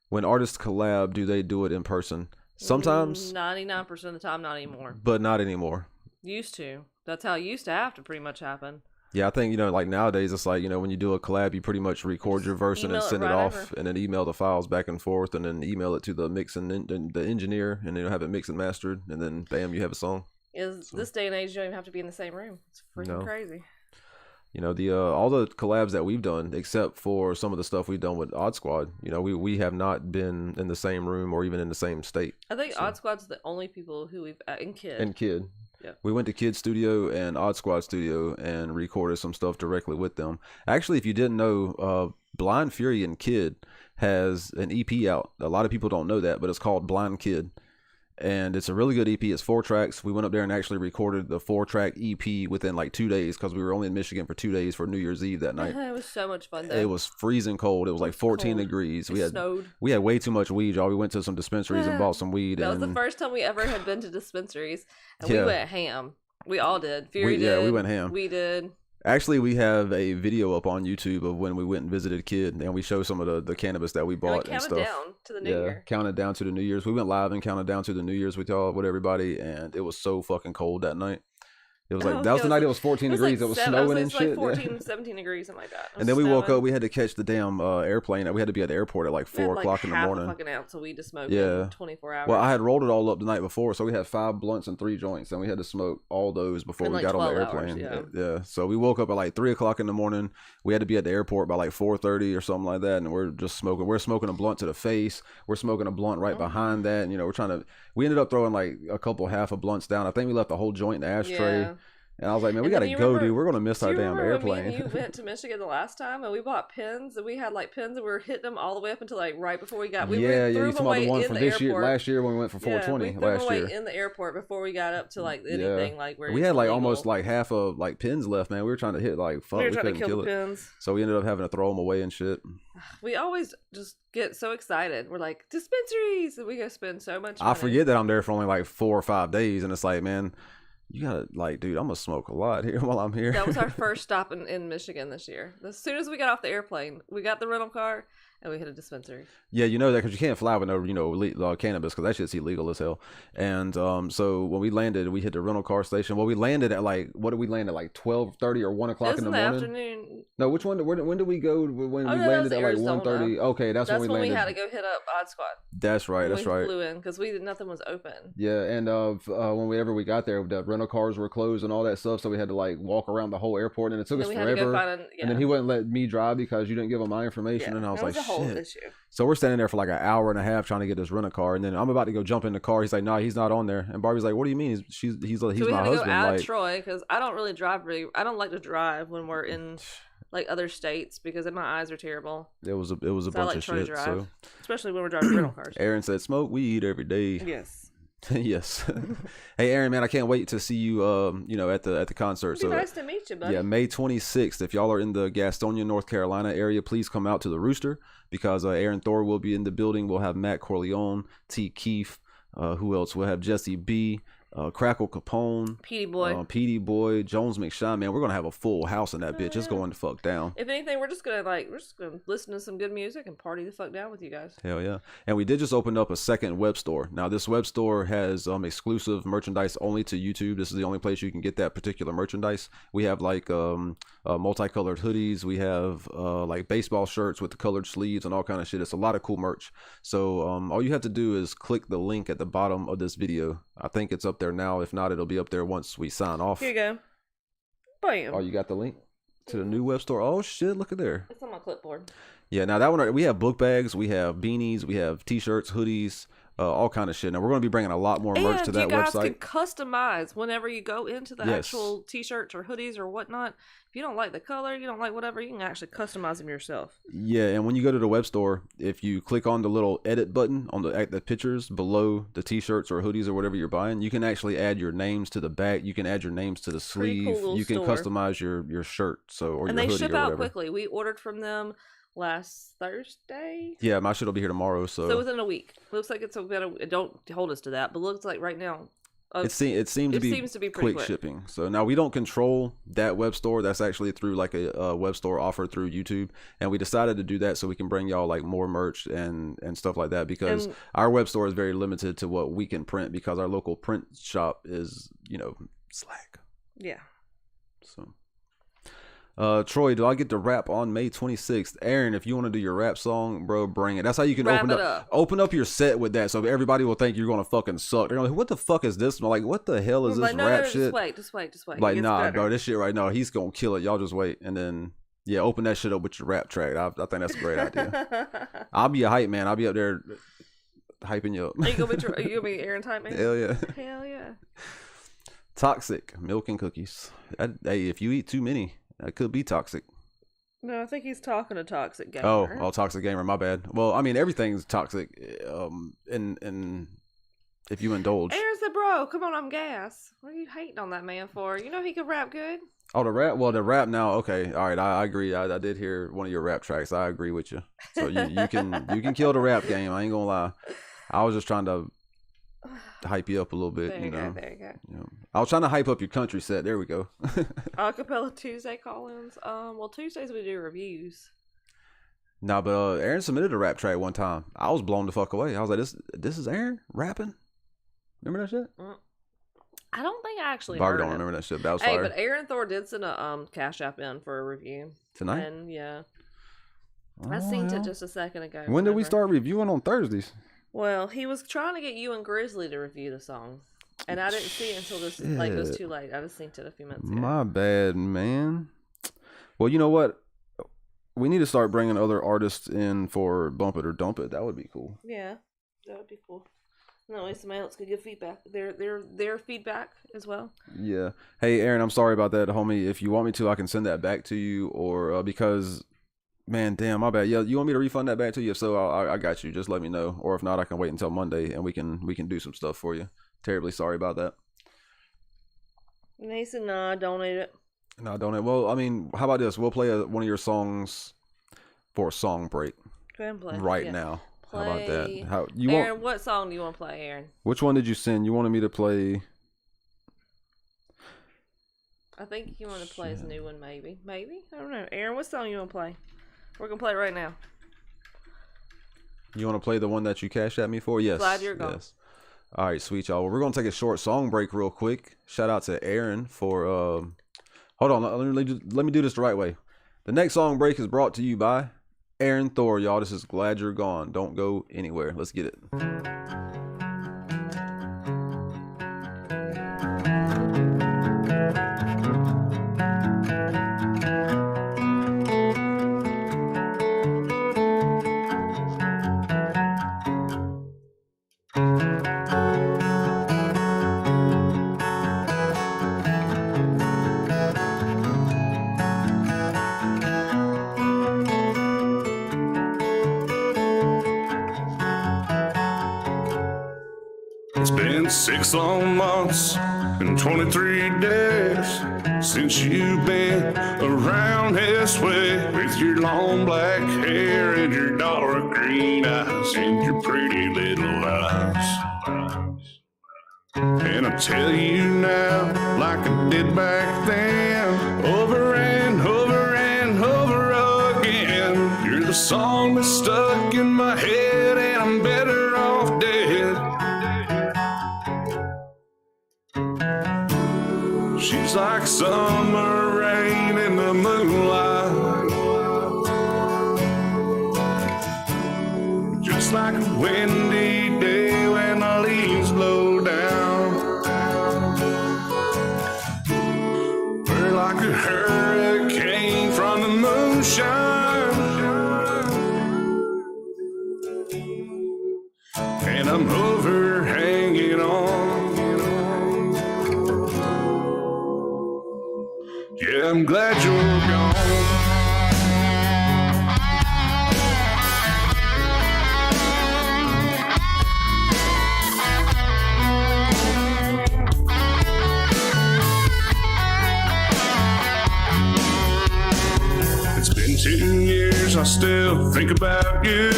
[SPEAKER 3] When artists collab, do they do it in person? Sometimes.
[SPEAKER 6] 99% of the time, not anymore.
[SPEAKER 3] But not anymore.
[SPEAKER 6] Used to. That's how it used to have to pretty much happen.
[SPEAKER 3] Yeah, I think, like nowadays it's like, when you do a collab, you pretty much record your verse and then send it off and then email the files back and forth and then email it to the mix and the engineer and then have it mixed and mastered and then bam, you have a song.
[SPEAKER 6] This day and age, you don't even have to be in the same room. It's freaking crazy.
[SPEAKER 3] All the collabs that we've done, except for some of the stuff we've done with Odd Squad, we have not been in the same room or even in the same state.
[SPEAKER 6] I think Odd Squad's the only people who we've and Kid.
[SPEAKER 3] Yeah. We went to Kid Studio and Odd Squad Studio and recorded some stuff directly with them. Actually, if you didn't know, Blind Fury and Kid has an EP out. A lot of people don't know that, but it's called Blind Kid. And it's a really good EP. It's 4 tracks. We went up there and actually recorded the 4-track EP within like 2 days because we were only in Michigan for 2 days for New Year's Eve that night.
[SPEAKER 6] It was so much fun though.
[SPEAKER 3] It was freezing cold. It was like 14 degrees.
[SPEAKER 6] It snowed.
[SPEAKER 3] We had way too much weed, y'all. We went to some dispensaries and bought some weed.
[SPEAKER 6] That was the first time we ever had been to dispensaries. And we went ham. We all did. Fury did.
[SPEAKER 3] Yeah, we went ham.
[SPEAKER 6] We did.
[SPEAKER 3] Actually, we have a video up on YouTube of when we went and visited Kid, and we show some of the cannabis that we bought and stuff.
[SPEAKER 6] Down to the new year.
[SPEAKER 3] Counted down to the New Year's. We went live and counted down to the New Year's with y'all, with everybody, and it was so fucking cold that night. It was like, that was the night it was 14 degrees. It was snowing and shit.
[SPEAKER 6] Like 14, 17 degrees, something like that.
[SPEAKER 3] And then we woke up, we had to catch the damn airplane. We had to be at the airport at like 4 o'clock in the morning.
[SPEAKER 6] Half a fucking ounce of weed to smoke in 24 hours.
[SPEAKER 3] Well, I had rolled it all up the night before, so we had 5 blunts and 3 joints, and we had to smoke all those before we got on the airplane.
[SPEAKER 6] Hours,
[SPEAKER 3] yeah. So we woke up at like 3 o'clock in the morning. We had to be at the airport by like 4:30 or something like that, and we're just smoking. We're smoking a blunt to the face. We're smoking a blunt right behind that, and we're trying to. We ended up throwing like a couple half of blunts down. I think we left the whole joint in the ashtray.
[SPEAKER 6] Yeah.
[SPEAKER 3] And I was like, man, we got to go, dude. We're going to miss our damn airplane.
[SPEAKER 6] When you went to Michigan the last time and we bought pins and we had like pins and we were hitting them all the way up until like right before we got.
[SPEAKER 3] You talking about the one from this year, last year when we went for 420 last year.
[SPEAKER 6] In the airport before we got up to like anything like where
[SPEAKER 3] we had like almost like half of like pins left, man. We were trying to hit like fuck. We couldn't kill it. Pins. So we ended up having to throw them away and shit.
[SPEAKER 6] We always just get so excited. We're like, dispensaries, and we go spend so much money.
[SPEAKER 3] I forget that I'm there for only like 4 or 5 days, and it's like, man. You gotta like, dude, I'm gonna smoke a lot here while I'm here.
[SPEAKER 6] That was our first stop in Michigan this year. As soon as we got off the airplane, we got the rental car and we hit a dispensary.
[SPEAKER 3] Yeah, you know that because you can't fly with no, cannabis because that shit's illegal as hell. And so when we landed, we hit the rental car station. Well, we landed at like, what did we land at, like 12:30 or 1 o'clock in the morning?
[SPEAKER 6] Afternoon.
[SPEAKER 3] No, which one? When did we go? When we landed at like 1:30? Okay, that's when we landed.
[SPEAKER 6] We had to go hit up Odd Squad.
[SPEAKER 3] That's right. That's right.
[SPEAKER 6] We flew in because nothing was open.
[SPEAKER 3] Yeah, and whenever we got there, the rental cars were closed and all that stuff, so we had to like walk around the whole airport, and it took us forever. And then he wouldn't let me drive because you didn't give him my information, and I was like, shit. Issue. So we're standing there for like an hour and a half trying to get this rental car, and then I'm about to go jump in the car. He's like, "No, he's not on there." And Barbie's like, "What do you mean? He's my husband." So we had to go add
[SPEAKER 6] Troy because I don't really drive. I don't like to drive when we're in like other states because my eyes are terrible.
[SPEAKER 3] It was a bunch of shit. So
[SPEAKER 6] especially when we're driving rental cars.
[SPEAKER 3] Aaron said, "Smoke weed every day."
[SPEAKER 6] Yes.
[SPEAKER 3] Yes. Hey, Aaron, man, I can't wait to see you. At the concert.
[SPEAKER 6] It'd be nice to meet you, buddy.
[SPEAKER 3] Yeah, May 26th. If y'all are in the Gastonia, North Carolina area, please come out to the Rooster because Aaron Thor will be in the building. We'll have Matt Corleone, T. Keefe. Who else? We'll have Jesse B. Crackle Capone, Petey Boy, Jones McShine. Man, we're gonna have a full house in that bitch. Yeah. It's going to fuck down.
[SPEAKER 6] If anything, we're just gonna listen to some good music and party the fuck down with you guys.
[SPEAKER 3] Hell yeah! And we did just open up a second web store. Now this web store has exclusive merchandise only to YouTube. This is the only place you can get that particular merchandise. We have like multicolored hoodies. We have like baseball shirts with the colored sleeves and all kind of shit. It's a lot of cool merch. So all you have to do is click the link at the bottom of this video. I think it's up there now. If not, it'll be up there once we sign off.
[SPEAKER 6] Here you go. Bam.
[SPEAKER 3] Oh, you got the link to the new web store. Oh shit, look at there.
[SPEAKER 6] It's on my clipboard.
[SPEAKER 3] Yeah, now that one, we have book bags, we have beanies, we have t-shirts, hoodies, all kind of shit. Now we're going to be bringing a lot more merch to that website.
[SPEAKER 6] And you guys can customize whenever you go into the actual t-shirts or hoodies or whatnot. If you don't like the color, you don't like whatever, you can actually customize them yourself.
[SPEAKER 3] Yeah, and when you go to the web store, if you click on the little edit button on the pictures below the t-shirts or hoodies or whatever you're buying, you can actually add your names to the back. You can add your names to the sleeve.
[SPEAKER 6] Cool
[SPEAKER 3] you can customize your shirt or your hoodie or whatever.
[SPEAKER 6] And they ship out quickly. We ordered from them last Thursday.
[SPEAKER 3] Yeah, my shit will be here tomorrow. So
[SPEAKER 6] within a week. Looks like it's don't hold us to that, but looks like right now.
[SPEAKER 3] It seems to be quick shipping. So now we don't control that web store. That's actually through like a web store offered through YouTube, and we decided to do that so we can bring y'all like more merch and stuff like that because our web store is very limited to what we can print because our local print shop is slack.
[SPEAKER 6] Yeah.
[SPEAKER 3] So. Troy, do I get to rap on May 26th? Aaron, if you want to do your rap song, bro, bring it. That's how you can open up your set with that. So everybody will think you're gonna fucking suck. They're like, what the fuck is this? I'm like, what the hell is this rap shit?
[SPEAKER 6] Just wait.
[SPEAKER 3] Like, nah, bro, this shit right now, he's gonna kill it. Y'all just wait, and then open that shit up with your rap track. I think that's a great idea. I'll be a hype man. I'll be up there hyping you up.
[SPEAKER 6] Are you gonna be Aaron's hype man?
[SPEAKER 3] Hell yeah.
[SPEAKER 6] Hell yeah.
[SPEAKER 3] Toxic milk and cookies. Hey, if you eat too many. That could be toxic.
[SPEAKER 6] No, I think he's talking to Toxic Gamer.
[SPEAKER 3] Oh, Toxic Gamer, my bad. Well, I mean, everything's toxic and if you indulge.
[SPEAKER 6] Aaron said, bro, come on, I'm gas. What are you hating on that man for? You know he could rap good.
[SPEAKER 3] Oh, the rap? Well, the rap now, okay. All right, I agree. I did hear one of your rap tracks. I agree with you. So you can kill the rap game. I ain't gonna lie. I was just trying to hype you up a little bit.
[SPEAKER 6] There you go. There you go.
[SPEAKER 3] You know. I was trying to hype up your country set. There we go.
[SPEAKER 6] Acapella Tuesday call-ins. Well, Tuesdays we do reviews.
[SPEAKER 3] Nah, but Aaron submitted a rap track one time. I was blown the fuck away. I was like, this is Aaron rapping? Remember that shit?
[SPEAKER 6] I don't think I actually
[SPEAKER 3] Barbie
[SPEAKER 6] heard
[SPEAKER 3] don't
[SPEAKER 6] it.
[SPEAKER 3] remember that shit. That was
[SPEAKER 6] Hey,
[SPEAKER 3] fire.
[SPEAKER 6] but Aaron Thor did send a Cash App in for a review.
[SPEAKER 3] Tonight?
[SPEAKER 6] And yeah. I seen it just a second ago.
[SPEAKER 3] When did we
[SPEAKER 6] whenever-
[SPEAKER 3] start reviewing on Thursdays?
[SPEAKER 6] Well, he was trying to get you and Grizzly to review the song. And I didn't see it until this like it was too late. I just synced it a few minutes ago.
[SPEAKER 3] My bad, man. Well, you know what? We need to start bringing other artists in for Bump It or Dump It. That would be cool.
[SPEAKER 6] Yeah, that would be cool. No way somebody else could give feedback. Their feedback as well.
[SPEAKER 3] Yeah. Hey, Aaron, I'm sorry about that, homie. If you want me to, I can send that back to you, or because, man, damn, my bad. Yeah, you want me to refund that back to you? If so, I got you. Just let me know, or if not, I can wait until Monday and we can do some stuff for you. Terribly sorry about that.
[SPEAKER 6] And he said, "No, I don't need it."
[SPEAKER 3] No, don't it? Well, I mean, how about this? We'll play one of your songs for a song break
[SPEAKER 6] Go ahead and play
[SPEAKER 3] right
[SPEAKER 6] yeah.
[SPEAKER 3] now.
[SPEAKER 6] Play...
[SPEAKER 3] How about that? How you
[SPEAKER 6] Aaron,
[SPEAKER 3] want?
[SPEAKER 6] what song do you want to play, Aaron?
[SPEAKER 3] Which one did you send? You wanted me to play?
[SPEAKER 6] I think you want to play his new one, maybe. Maybe? I don't know. Aaron, what song you want to play? We're going to play it right now.
[SPEAKER 3] You want to play the one that you cashed at me for? Yes.
[SPEAKER 6] Glad you're gone.
[SPEAKER 3] Yes. All right, sweet, y'all. Well, we're going to take a short song break real quick. Shout out to Aaron for... Hold on. Let me do this the right way. The next song break is brought to you by Aaron Thor, y'all. This is Glad You're Gone. Don't go anywhere. Let's get it.
[SPEAKER 1] It's been 6 long months and 23 days since you've been around this way, with your long black hair and your dark green eyes and your pretty little eyes. And I tell you now, like I did back then, over and over and over again, you're the song that's stuck in my head, and I'm better off dead. She's like summer rain in the moonlight, just like a windy day when the leaves blow down. We're like a hurricane from the moonshine, and I'm over hanging on. Yeah, I'm glad you're gone. It's been 2 years, I still think about you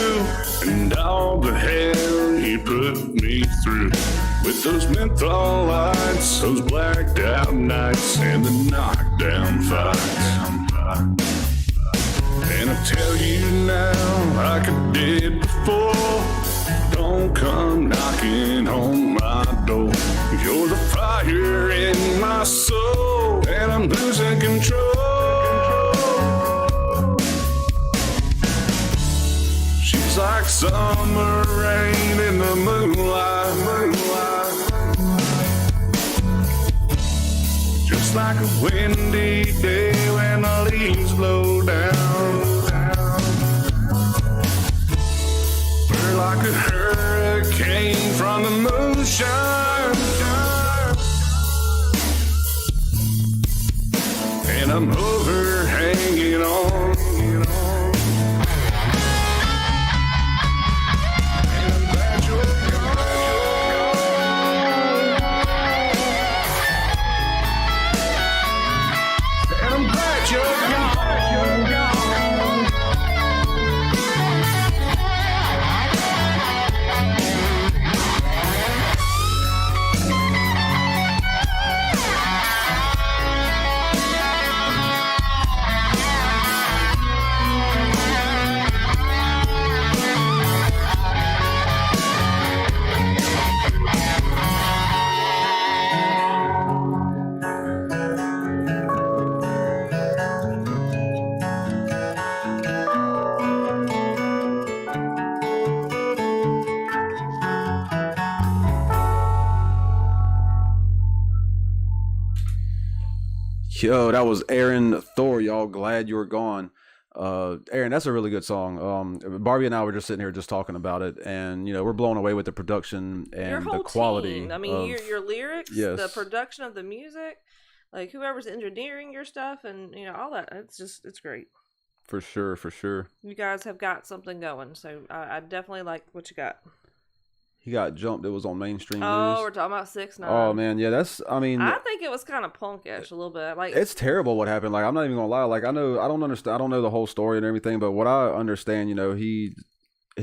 [SPEAKER 1] and all the hell you put me through. With those menthol lights, those blacked out nights, and the knockdown fights. And I tell you now, like I did before, don't come knocking on my door. You're the fire in my soul, and I'm losing control. She's like summer rain in the moonlight. Just like a windy day when the leaves blow down. We're like a hurricane from the moonshine, and I'm over hanging on.
[SPEAKER 3] Yo, that was Aaron Thor, y'all. Glad you were gone. Aaron, that's a really good song. Barbie and I were just sitting here just talking about it, and we're blown away with the production and
[SPEAKER 6] Your whole
[SPEAKER 3] the quality.
[SPEAKER 6] team. I mean, your lyrics,
[SPEAKER 3] yes.
[SPEAKER 6] the production of the music, like whoever's engineering your stuff, and all that. It's great.
[SPEAKER 3] For sure, for sure.
[SPEAKER 6] You guys have got something going, so I definitely like what you got.
[SPEAKER 3] He got jumped. It was on mainstream news.
[SPEAKER 6] Oh, we're talking about 6ix9ine.
[SPEAKER 3] Oh man, yeah,
[SPEAKER 6] I think it was kind of punkish a little bit. Like,
[SPEAKER 3] it's terrible what happened. Like, I'm not even gonna lie. Like, I don't understand. I don't know the whole story and everything, but what I understand, he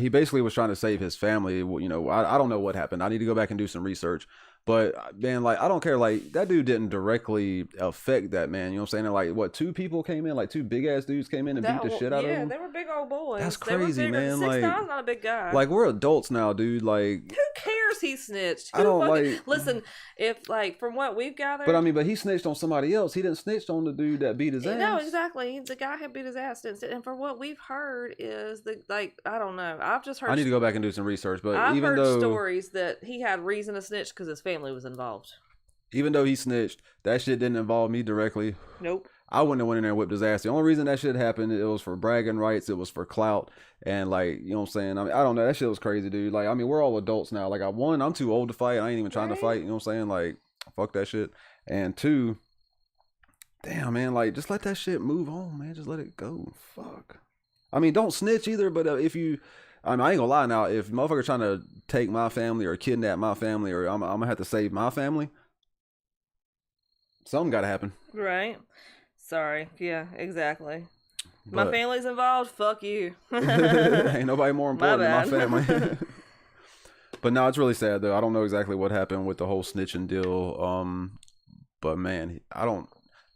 [SPEAKER 3] basically was trying to save his family. I don't know what happened. I need to go back and do some research. But man, like, I don't care. Like, that dude didn't directly affect that man. You know what I'm saying? And, like, what, 2 people came in? Like, 2 big ass dudes came in and beat the shit out of him?
[SPEAKER 6] Yeah, they were big old boys.
[SPEAKER 3] That's crazy, man. Like,
[SPEAKER 6] 6ix9ine's not a big guy.
[SPEAKER 3] Like, we're adults now, dude. Like,
[SPEAKER 6] who cares he snitched?
[SPEAKER 3] I don't
[SPEAKER 6] Listen, if, like, from what we've gathered.
[SPEAKER 3] But I mean, but he snitched on somebody else. He didn't snitch on the dude that beat his ass.
[SPEAKER 6] No, exactly. The guy had beat his ass. And for what we've heard is I don't know. I've just heard.
[SPEAKER 3] I need to go back and do some research. But
[SPEAKER 6] I've
[SPEAKER 3] even
[SPEAKER 6] heard stories that he had reason to snitch because his family was involved.
[SPEAKER 3] Even though he snitched, that shit didn't involve me directly.
[SPEAKER 6] Nope.
[SPEAKER 3] I wouldn't have went in there and whipped his ass. The only reason that shit happened, it was for bragging rights. It was for clout. And, like, you know what I'm saying? I mean, I don't know. That shit was crazy, dude. Like, I mean, we're all adults now. Like, I'm too old to fight. I ain't even trying to fight. You know what I'm saying? Like, fuck that shit. And 2, damn, man, like, just let that shit move on, man. Just let it go. Fuck. I mean, don't snitch either, but if you... I mean, I ain't gonna lie now. If motherfuckers trying to take my family or kidnap my family or I'm gonna have to save my family, something gotta happen.
[SPEAKER 6] Right. Sorry. Yeah, exactly. But my family's involved. Fuck you.
[SPEAKER 3] Ain't nobody more important than my family. But no, it's really sad though. I don't know exactly what happened with the whole snitching deal. But man,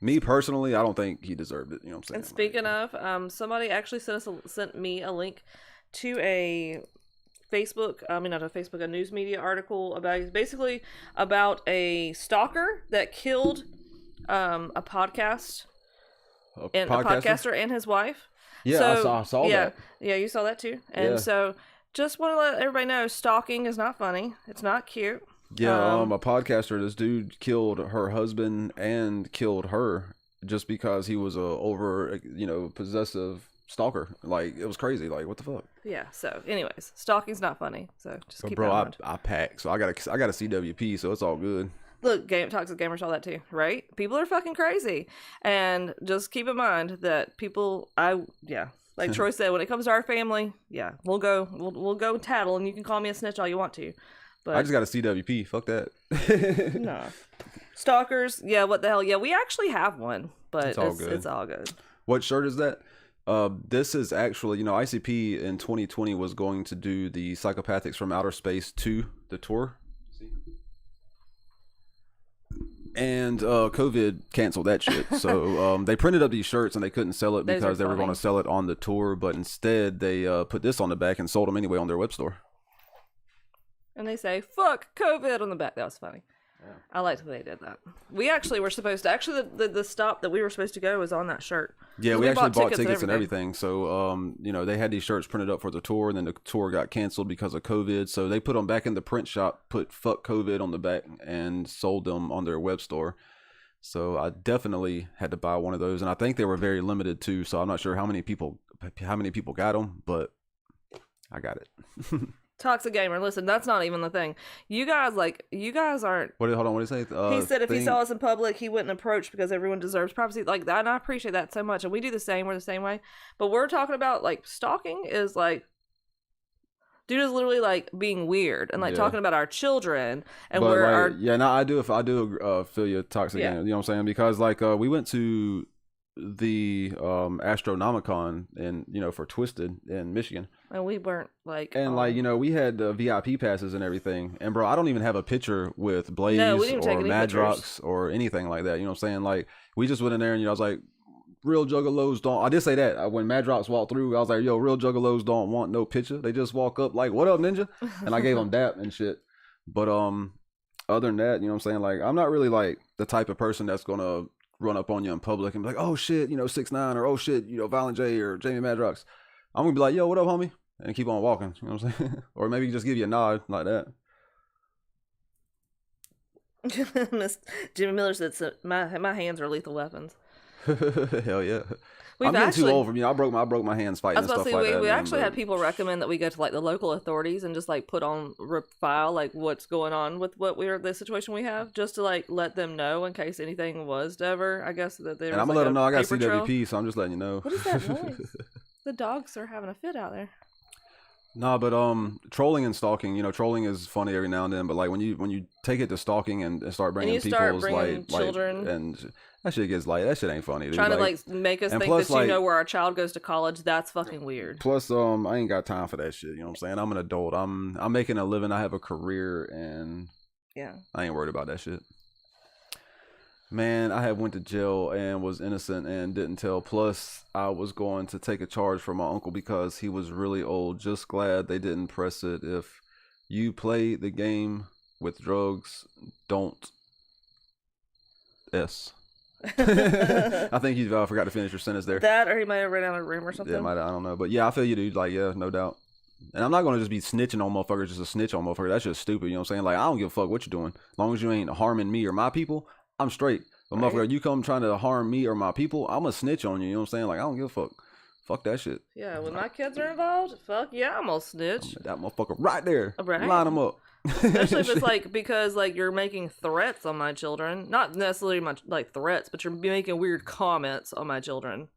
[SPEAKER 3] me personally, I don't think he deserved it. You know what I'm saying?
[SPEAKER 6] And speaking of, somebody actually sent me a link to a a news media article about a stalker that killed a podcaster and his wife.
[SPEAKER 3] Yeah, so, I saw that.
[SPEAKER 6] Yeah, you saw that too. And so just want to let everybody know, stalking is not funny. It's not cute.
[SPEAKER 3] Yeah, a podcaster, this dude killed her husband and killed her just because he was a possessive stalker. Like, it was crazy. Like, what the fuck?
[SPEAKER 6] Yeah. So, anyways, stalking's not funny. So just keep that in mind.
[SPEAKER 3] I pack, so I got a CWP, so it's all good.
[SPEAKER 6] Look, Toxic Gamer saw that too, right? People are fucking crazy, and just keep in mind that like Troy said, when it comes to our family, we'll go tattle, and you can call me a snitch all you want to. But
[SPEAKER 3] I just got a CWP. Fuck that.
[SPEAKER 6] No. Stalkers, what the hell? Yeah, we actually have one, but it's all good.
[SPEAKER 3] What shirt is that? This is actually, ICP in 2020 was going to do the Psychopathics from Outer Space 2, the tour. And COVID canceled that shit. So they printed up these shirts and they couldn't sell it because they were going to sell it on the tour. But instead, they put this on the back and sold them anyway on their web store.
[SPEAKER 6] And they say, fuck COVID on the back. That was funny. Yeah. I liked that they did that. We actually were supposed to, the stop that we were supposed to go was on that shirt.
[SPEAKER 3] Yeah, we actually bought tickets and everything. So, they had these shirts printed up for the tour, and then the tour got canceled because of COVID. So they put them back in the print shop, put fuck COVID on the back, and sold them on their web store. So I definitely had to buy one of those. And I think they were very limited too. So I'm not sure how many people got them, but I got it.
[SPEAKER 6] Toxic Gamer, listen, that's not even the thing. You guys aren't.
[SPEAKER 3] Hold on, what did he say?
[SPEAKER 6] He said if he saw us in public, he wouldn't approach because everyone deserves privacy. Like that, and I appreciate that so much. And we do the same. We're the same way. But we're talking about like stalking is like, dude is literally like being weird and like talking about our children and
[SPEAKER 3] I do feel you, Toxic Gamer. You know what I'm saying? Because like we went to the Astronomicon and for Twisted in Michigan,
[SPEAKER 6] and we weren't like,
[SPEAKER 3] and we had the VIP passes and everything, and bro, I don't even have a picture with Blaze or Madrox or anything like that. You know what I'm saying? Like, we just went in there and I was like, real juggalos don't. I did say that when Madrox walked through, I was like, yo, real juggalos don't want no picture. They just walk up like, what up, ninja? And I gave them dap and shit. But other than that, you know what I'm saying? Like, I'm not really like the type of person that's gonna run up on you in public and be like, oh shit, 6ix9ine, or oh shit, Violent J or Jamie Madrox. I'm gonna be like, yo, what up, homie? And keep on walking. You know what I'm saying? Or maybe just give you a nod like that.
[SPEAKER 6] Miss Jimmy Miller said, my hands are lethal weapons.
[SPEAKER 3] Hell yeah.
[SPEAKER 6] We've
[SPEAKER 3] I'm getting
[SPEAKER 6] actually-
[SPEAKER 3] too old for me. I broke my hands fighting
[SPEAKER 6] I was
[SPEAKER 3] and
[SPEAKER 6] about
[SPEAKER 3] stuff
[SPEAKER 6] to say,
[SPEAKER 3] like that.
[SPEAKER 6] we
[SPEAKER 3] man,
[SPEAKER 6] actually
[SPEAKER 3] but-
[SPEAKER 6] had people recommend that we go to like the local authorities and just like put on file like what's going on with the situation we have, just to like let them know in case anything was to ever, I guess that there.
[SPEAKER 3] And I'm
[SPEAKER 6] was,
[SPEAKER 3] gonna let
[SPEAKER 6] like,
[SPEAKER 3] them know I got
[SPEAKER 6] paper trail.
[SPEAKER 3] CWP, so I'm just letting you know.
[SPEAKER 6] What is that noise? The dogs are having a fit out there.
[SPEAKER 3] Nah, but trolling and stalking, trolling is funny every now and then, but like when you take it to stalking and start bringing
[SPEAKER 6] you start
[SPEAKER 3] people's
[SPEAKER 6] bringing
[SPEAKER 3] like
[SPEAKER 6] children.
[SPEAKER 3] and that shit gets like that shit ain't funny. Dude.
[SPEAKER 6] Trying to like make us
[SPEAKER 3] and
[SPEAKER 6] think
[SPEAKER 3] plus,
[SPEAKER 6] that you
[SPEAKER 3] like-
[SPEAKER 6] know where our child goes to college. That's fucking weird.
[SPEAKER 3] Plus, I ain't got time for that shit. You know what I'm saying? I'm an adult. I'm making a living. I have a career, and
[SPEAKER 6] Yeah.
[SPEAKER 3] I ain't worried about that shit. Man, I had went to jail and was innocent and didn't tell. Plus, I was going to take a charge for my uncle because he was really old. Just glad they didn't press it. If you play the game with drugs, don't. S. I think you forgot to finish your sentence there.
[SPEAKER 6] That, or he might have ran out of room or something.
[SPEAKER 3] Yeah, I don't know. But yeah, I feel you, dude. Like, yeah, no doubt. And I'm not going to just be snitching on motherfuckers just to snitch on motherfuckers. That's just stupid. You know what I'm saying? Like, I don't give a fuck what you're doing. As long as you ain't harming me or my people, I'm straight. But
[SPEAKER 6] Right.
[SPEAKER 3] motherfucker, you come trying to harm me or my people, I'm going to snitch on you. You know what I'm saying? Like, I don't give a fuck. Fuck that shit.
[SPEAKER 6] Yeah, when my kids are involved, fuck yeah, I'm gonna snitch.
[SPEAKER 3] That motherfucker right there.
[SPEAKER 6] Right.
[SPEAKER 3] Line them up.
[SPEAKER 6] Especially if it's like because like you're making threats on my children, not necessarily much like threats, but you're making weird comments on my children.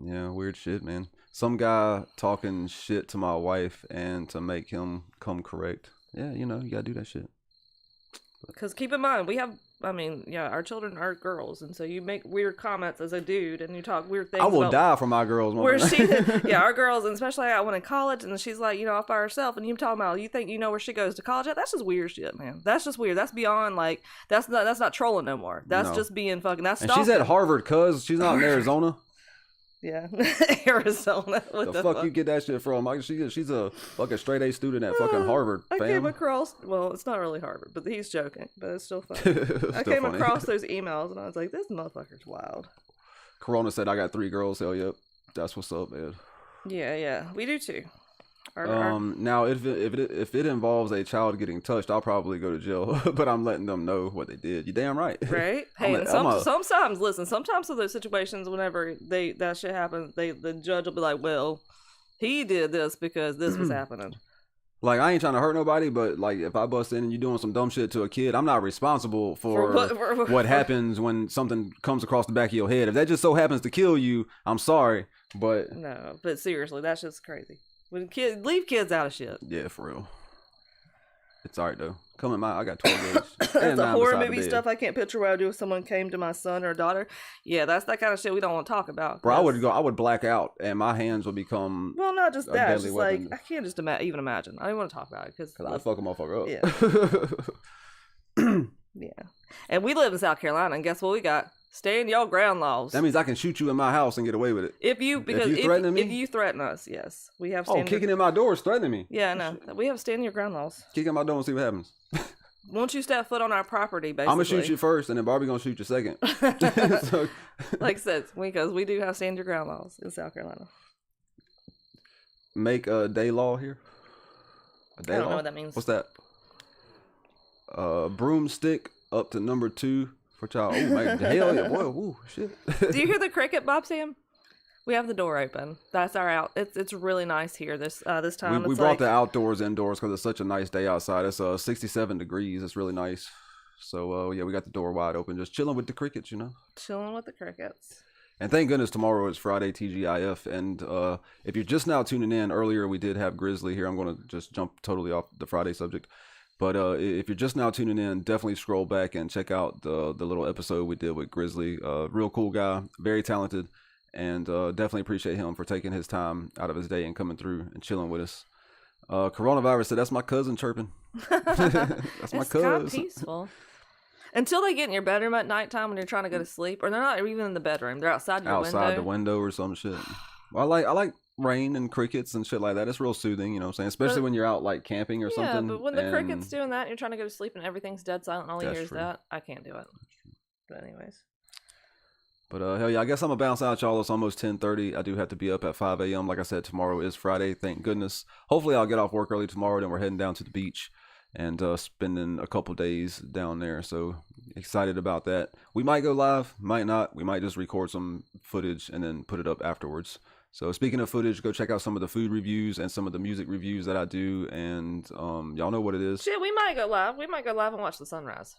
[SPEAKER 3] Yeah, weird shit, man. Some guy talking shit to my wife and to make him come correct. Yeah, you gotta do that shit.
[SPEAKER 6] Because keep in mind, our children are girls, and so you make weird comments as a dude, and you talk weird things.
[SPEAKER 3] I will
[SPEAKER 6] about
[SPEAKER 3] die for my girls.
[SPEAKER 6] Where
[SPEAKER 3] motherfucker.
[SPEAKER 6] she, our girls, and especially I went in college, and she's like, off by herself, and you talking about, you think you know where she goes to college at? That's just weird shit, man. That's just weird. That's beyond like, that's not trolling no more. That's
[SPEAKER 3] No.
[SPEAKER 6] just being fucking. That's
[SPEAKER 3] And she's
[SPEAKER 6] stalking.
[SPEAKER 3] at Harvard, cuz she's not in Arizona.
[SPEAKER 6] Yeah, Arizona. What
[SPEAKER 3] The fuck you get that shit from? She's a fucking straight A student at fucking Harvard,
[SPEAKER 6] I
[SPEAKER 3] fam.
[SPEAKER 6] came across. Well, it's not really Harvard, but he's joking. But it's still funny. I
[SPEAKER 3] Still
[SPEAKER 6] came
[SPEAKER 3] funny.
[SPEAKER 6] across those emails, and I was like, "This motherfucker's wild."
[SPEAKER 3] Corona said I got 3 girls. Hell yep, that's what's up, man.
[SPEAKER 6] Yeah, we do too.
[SPEAKER 3] Now if it involves a child getting touched, I'll probably go to jail. But I'm letting them know what they did. You damn right.
[SPEAKER 6] Right? Hey, and sometimes listen. Sometimes in those situations, whenever that shit happens, the judge will be like, "Well, he did this because this was happening."
[SPEAKER 3] Like, I ain't trying to hurt nobody, but like if I bust in and you doing some dumb shit to a kid, I'm not responsible for what happens when something comes across the back of your head. If that just so happens to kill you, I'm sorry, but
[SPEAKER 6] No, but seriously, that's just crazy. Leave kids out of shit.
[SPEAKER 3] yeah, for real. It's alright though. Come in I got 12 gauge.
[SPEAKER 6] That's a horror movie stuff I can't picture what I would do if someone came to my son or daughter. Yeah, that's that kind of shit we don't want to talk about.
[SPEAKER 3] Bro, I would black out and my hands would become
[SPEAKER 6] Well, not just
[SPEAKER 3] a
[SPEAKER 6] that. It's
[SPEAKER 3] deadly
[SPEAKER 6] just
[SPEAKER 3] weapon.
[SPEAKER 6] like I can't just even imagine. I don't want to talk about it because
[SPEAKER 3] I'd fuck a motherfucker up.
[SPEAKER 6] Yeah. Yeah. And we live in South Carolina, and guess what we got? Stay in your ground laws.
[SPEAKER 3] That means I can shoot you in my house and get away with it.
[SPEAKER 6] If you
[SPEAKER 3] threatening me?
[SPEAKER 6] if you threaten us, yes, we have.
[SPEAKER 3] Kicking in my door is threatening me.
[SPEAKER 6] Yeah, no, we have stand your ground laws.
[SPEAKER 3] Kick in my door and see what happens.
[SPEAKER 6] Once you step foot on our property, basically,
[SPEAKER 3] I'm gonna shoot you first, and then Barbie gonna shoot you second. So,
[SPEAKER 6] like I said, because we do have stand your ground laws in South Carolina.
[SPEAKER 3] make a day law here. A day
[SPEAKER 6] I don't
[SPEAKER 3] law?
[SPEAKER 6] know what that means.
[SPEAKER 3] What's that? Broomstick up to number 2 for child. Oh man, hell yeah, boy. Ooh, shit.
[SPEAKER 6] Do you hear the cricket, Bob Sam? We have the door open. That's our out. It's really nice here this time.
[SPEAKER 3] We
[SPEAKER 6] It's
[SPEAKER 3] brought
[SPEAKER 6] like,
[SPEAKER 3] the outdoors indoors because it's such a nice day outside. It's 67 degrees. It's really nice. So yeah, we got the door wide open, just chilling with the crickets,
[SPEAKER 6] chilling with the crickets.
[SPEAKER 3] And thank goodness tomorrow is Friday TGIF. And if you're just now tuning in, earlier we did have Grizzly here. I'm going to just jump totally off the Friday subject. But if you're just now tuning in, definitely scroll back and check out the little episode we did with Grizzly. Real cool guy, very talented, and definitely appreciate him for taking his time out of his day and coming through and chilling with us. Coronavirus said, that's my cousin chirping. That's my
[SPEAKER 6] It's kind of
[SPEAKER 3] cousin.
[SPEAKER 6] peaceful. Until they get in your bedroom at nighttime when you're trying to go to sleep, or they're not even in the bedroom. They're outside your
[SPEAKER 3] Outside
[SPEAKER 6] window.
[SPEAKER 3] the window or some shit. Well, I like rain and crickets and shit like that. It's real soothing, you know what I'm saying? Especially when you're out like camping or
[SPEAKER 6] Yeah,
[SPEAKER 3] something.
[SPEAKER 6] but when the
[SPEAKER 3] and
[SPEAKER 6] cricket's doing that, you're trying to go to sleep and everything's dead silent and all you
[SPEAKER 3] That's
[SPEAKER 6] hear is
[SPEAKER 3] true.
[SPEAKER 6] that. I can't do it. But anyways.
[SPEAKER 3] But hell yeah, I guess I'm gonna bounce out, y'all. It's almost 10:30. I do have to be up at 5 a.m. Like I said, tomorrow is Friday. Thank goodness. Hopefully I'll get off work early tomorrow. Then we're heading down to the beach and spending a couple days down there. So excited about that. We might go live, might not. We might just record some footage and then put it up afterwards. So speaking of footage, go check out some of the food reviews and some of the music reviews that I do, and y'all know what it is.
[SPEAKER 6] Shit, we might go live. We might go live and watch the sunrise.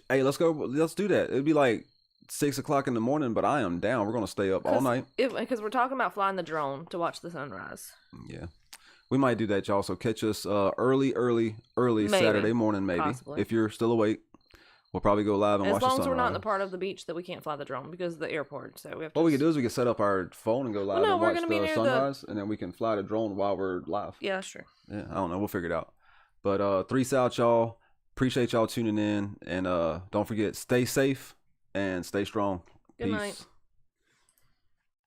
[SPEAKER 3] Hey, let's go. Let's do that. It'd be like 6 o'clock in the morning, but I am down. We're gonna stay up all night.
[SPEAKER 6] Because we're talking about flying the drone to watch the sunrise.
[SPEAKER 3] Yeah, we might do that, y'all. So catch us early maybe. Saturday morning, maybe. Possibly. If you're still awake. We'll probably go live and watch the sunrise. As long as we're not in
[SPEAKER 6] the part of the beach that we can't fly the drone because of the airport. So we have to.
[SPEAKER 3] What we can do is we can set up our phone and go live and watch the sunrise, and then we can fly the drone while we're live.
[SPEAKER 6] Yeah, that's true.
[SPEAKER 3] Yeah, I don't know. We'll figure it out. But 3 out, y'all. Appreciate y'all tuning in, and don't forget, stay safe and stay strong.
[SPEAKER 6] Good night.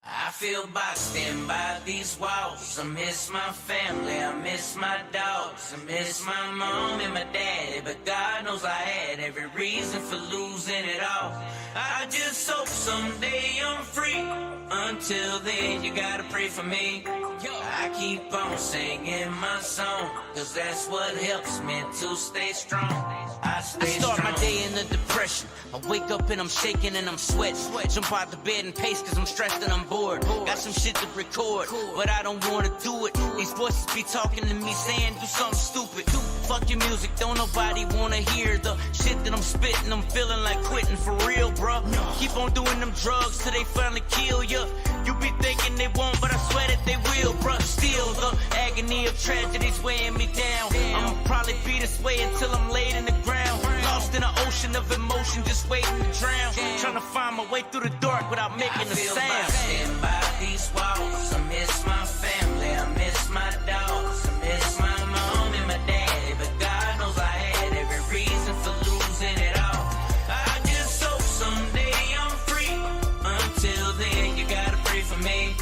[SPEAKER 12] I feel boxed in by these walls. I miss my family, I miss my dogs, I miss my mom and my daddy, but God knows I had every reason for losing it all. I just hope someday I'm free. Until then, you gotta pray for me. I keep on singing my song, cause that's what helps me to stay strong. I start my day in a depression. I wake up and I'm shaking and I'm sweating. Jump out the bed and pace cause I'm stressed and I'm bored. Got some shit to record, but I don't wanna do it. These voices be talking to me saying do something stupid. Fuck your music, don't nobody wanna hear the shit that I'm spitting. I'm feeling like quitting for real, bruh. Keep on doing them drugs till they finally kill ya. You be thinking they won't, but I swear that they will, bruh. Still, the agony of tragedy's weighing me down. I'ma probably be this way until I'm laid in the ground. Lost in an ocean of emotion, just waiting to drown. Trying to find my way through the dark without making a sound. By these walls, I miss my family, I miss my dogs, I miss my mom and my daddy, but God knows I had every reason for losing it all. I just hope someday I'm free. Until then, you gotta pray for me.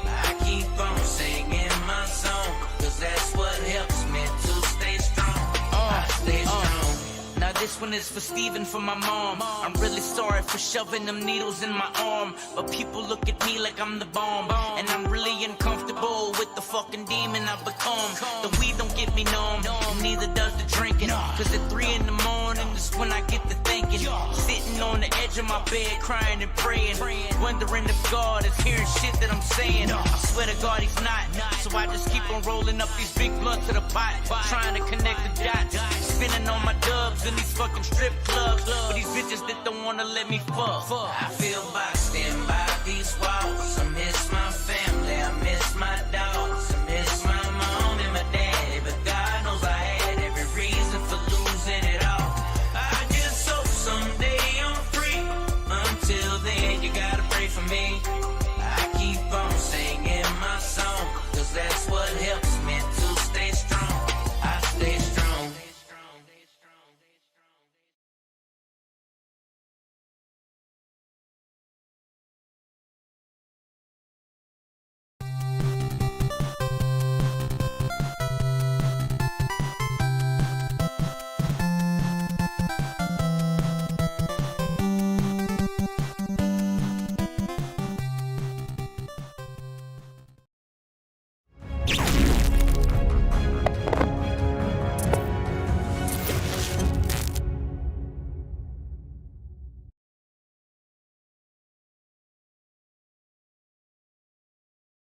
[SPEAKER 12] I keep on singing my song, cause that's what helps me to stay strong. I stay strong. Now this one is for Steven, for my mom. I'm really sorry for shoving them needles in my arm, but people look at me like I'm the bomb, and I'm really uncomfortable with the fucking demon I've become. The weed don't get me numb, and neither does the drinking, cause at 3 in the morning is when I get to thinking. Sitting on the edge of my bed crying and praying, wondering if God is hearing shit that I'm saying. I swear to God he's not, so I just keep on rolling up these big blunts to the pot, trying to connect the dots, spinning on my dubs in these fucking strip clubs, for these bitches that don't wanna let me fuck. I feel boxed in by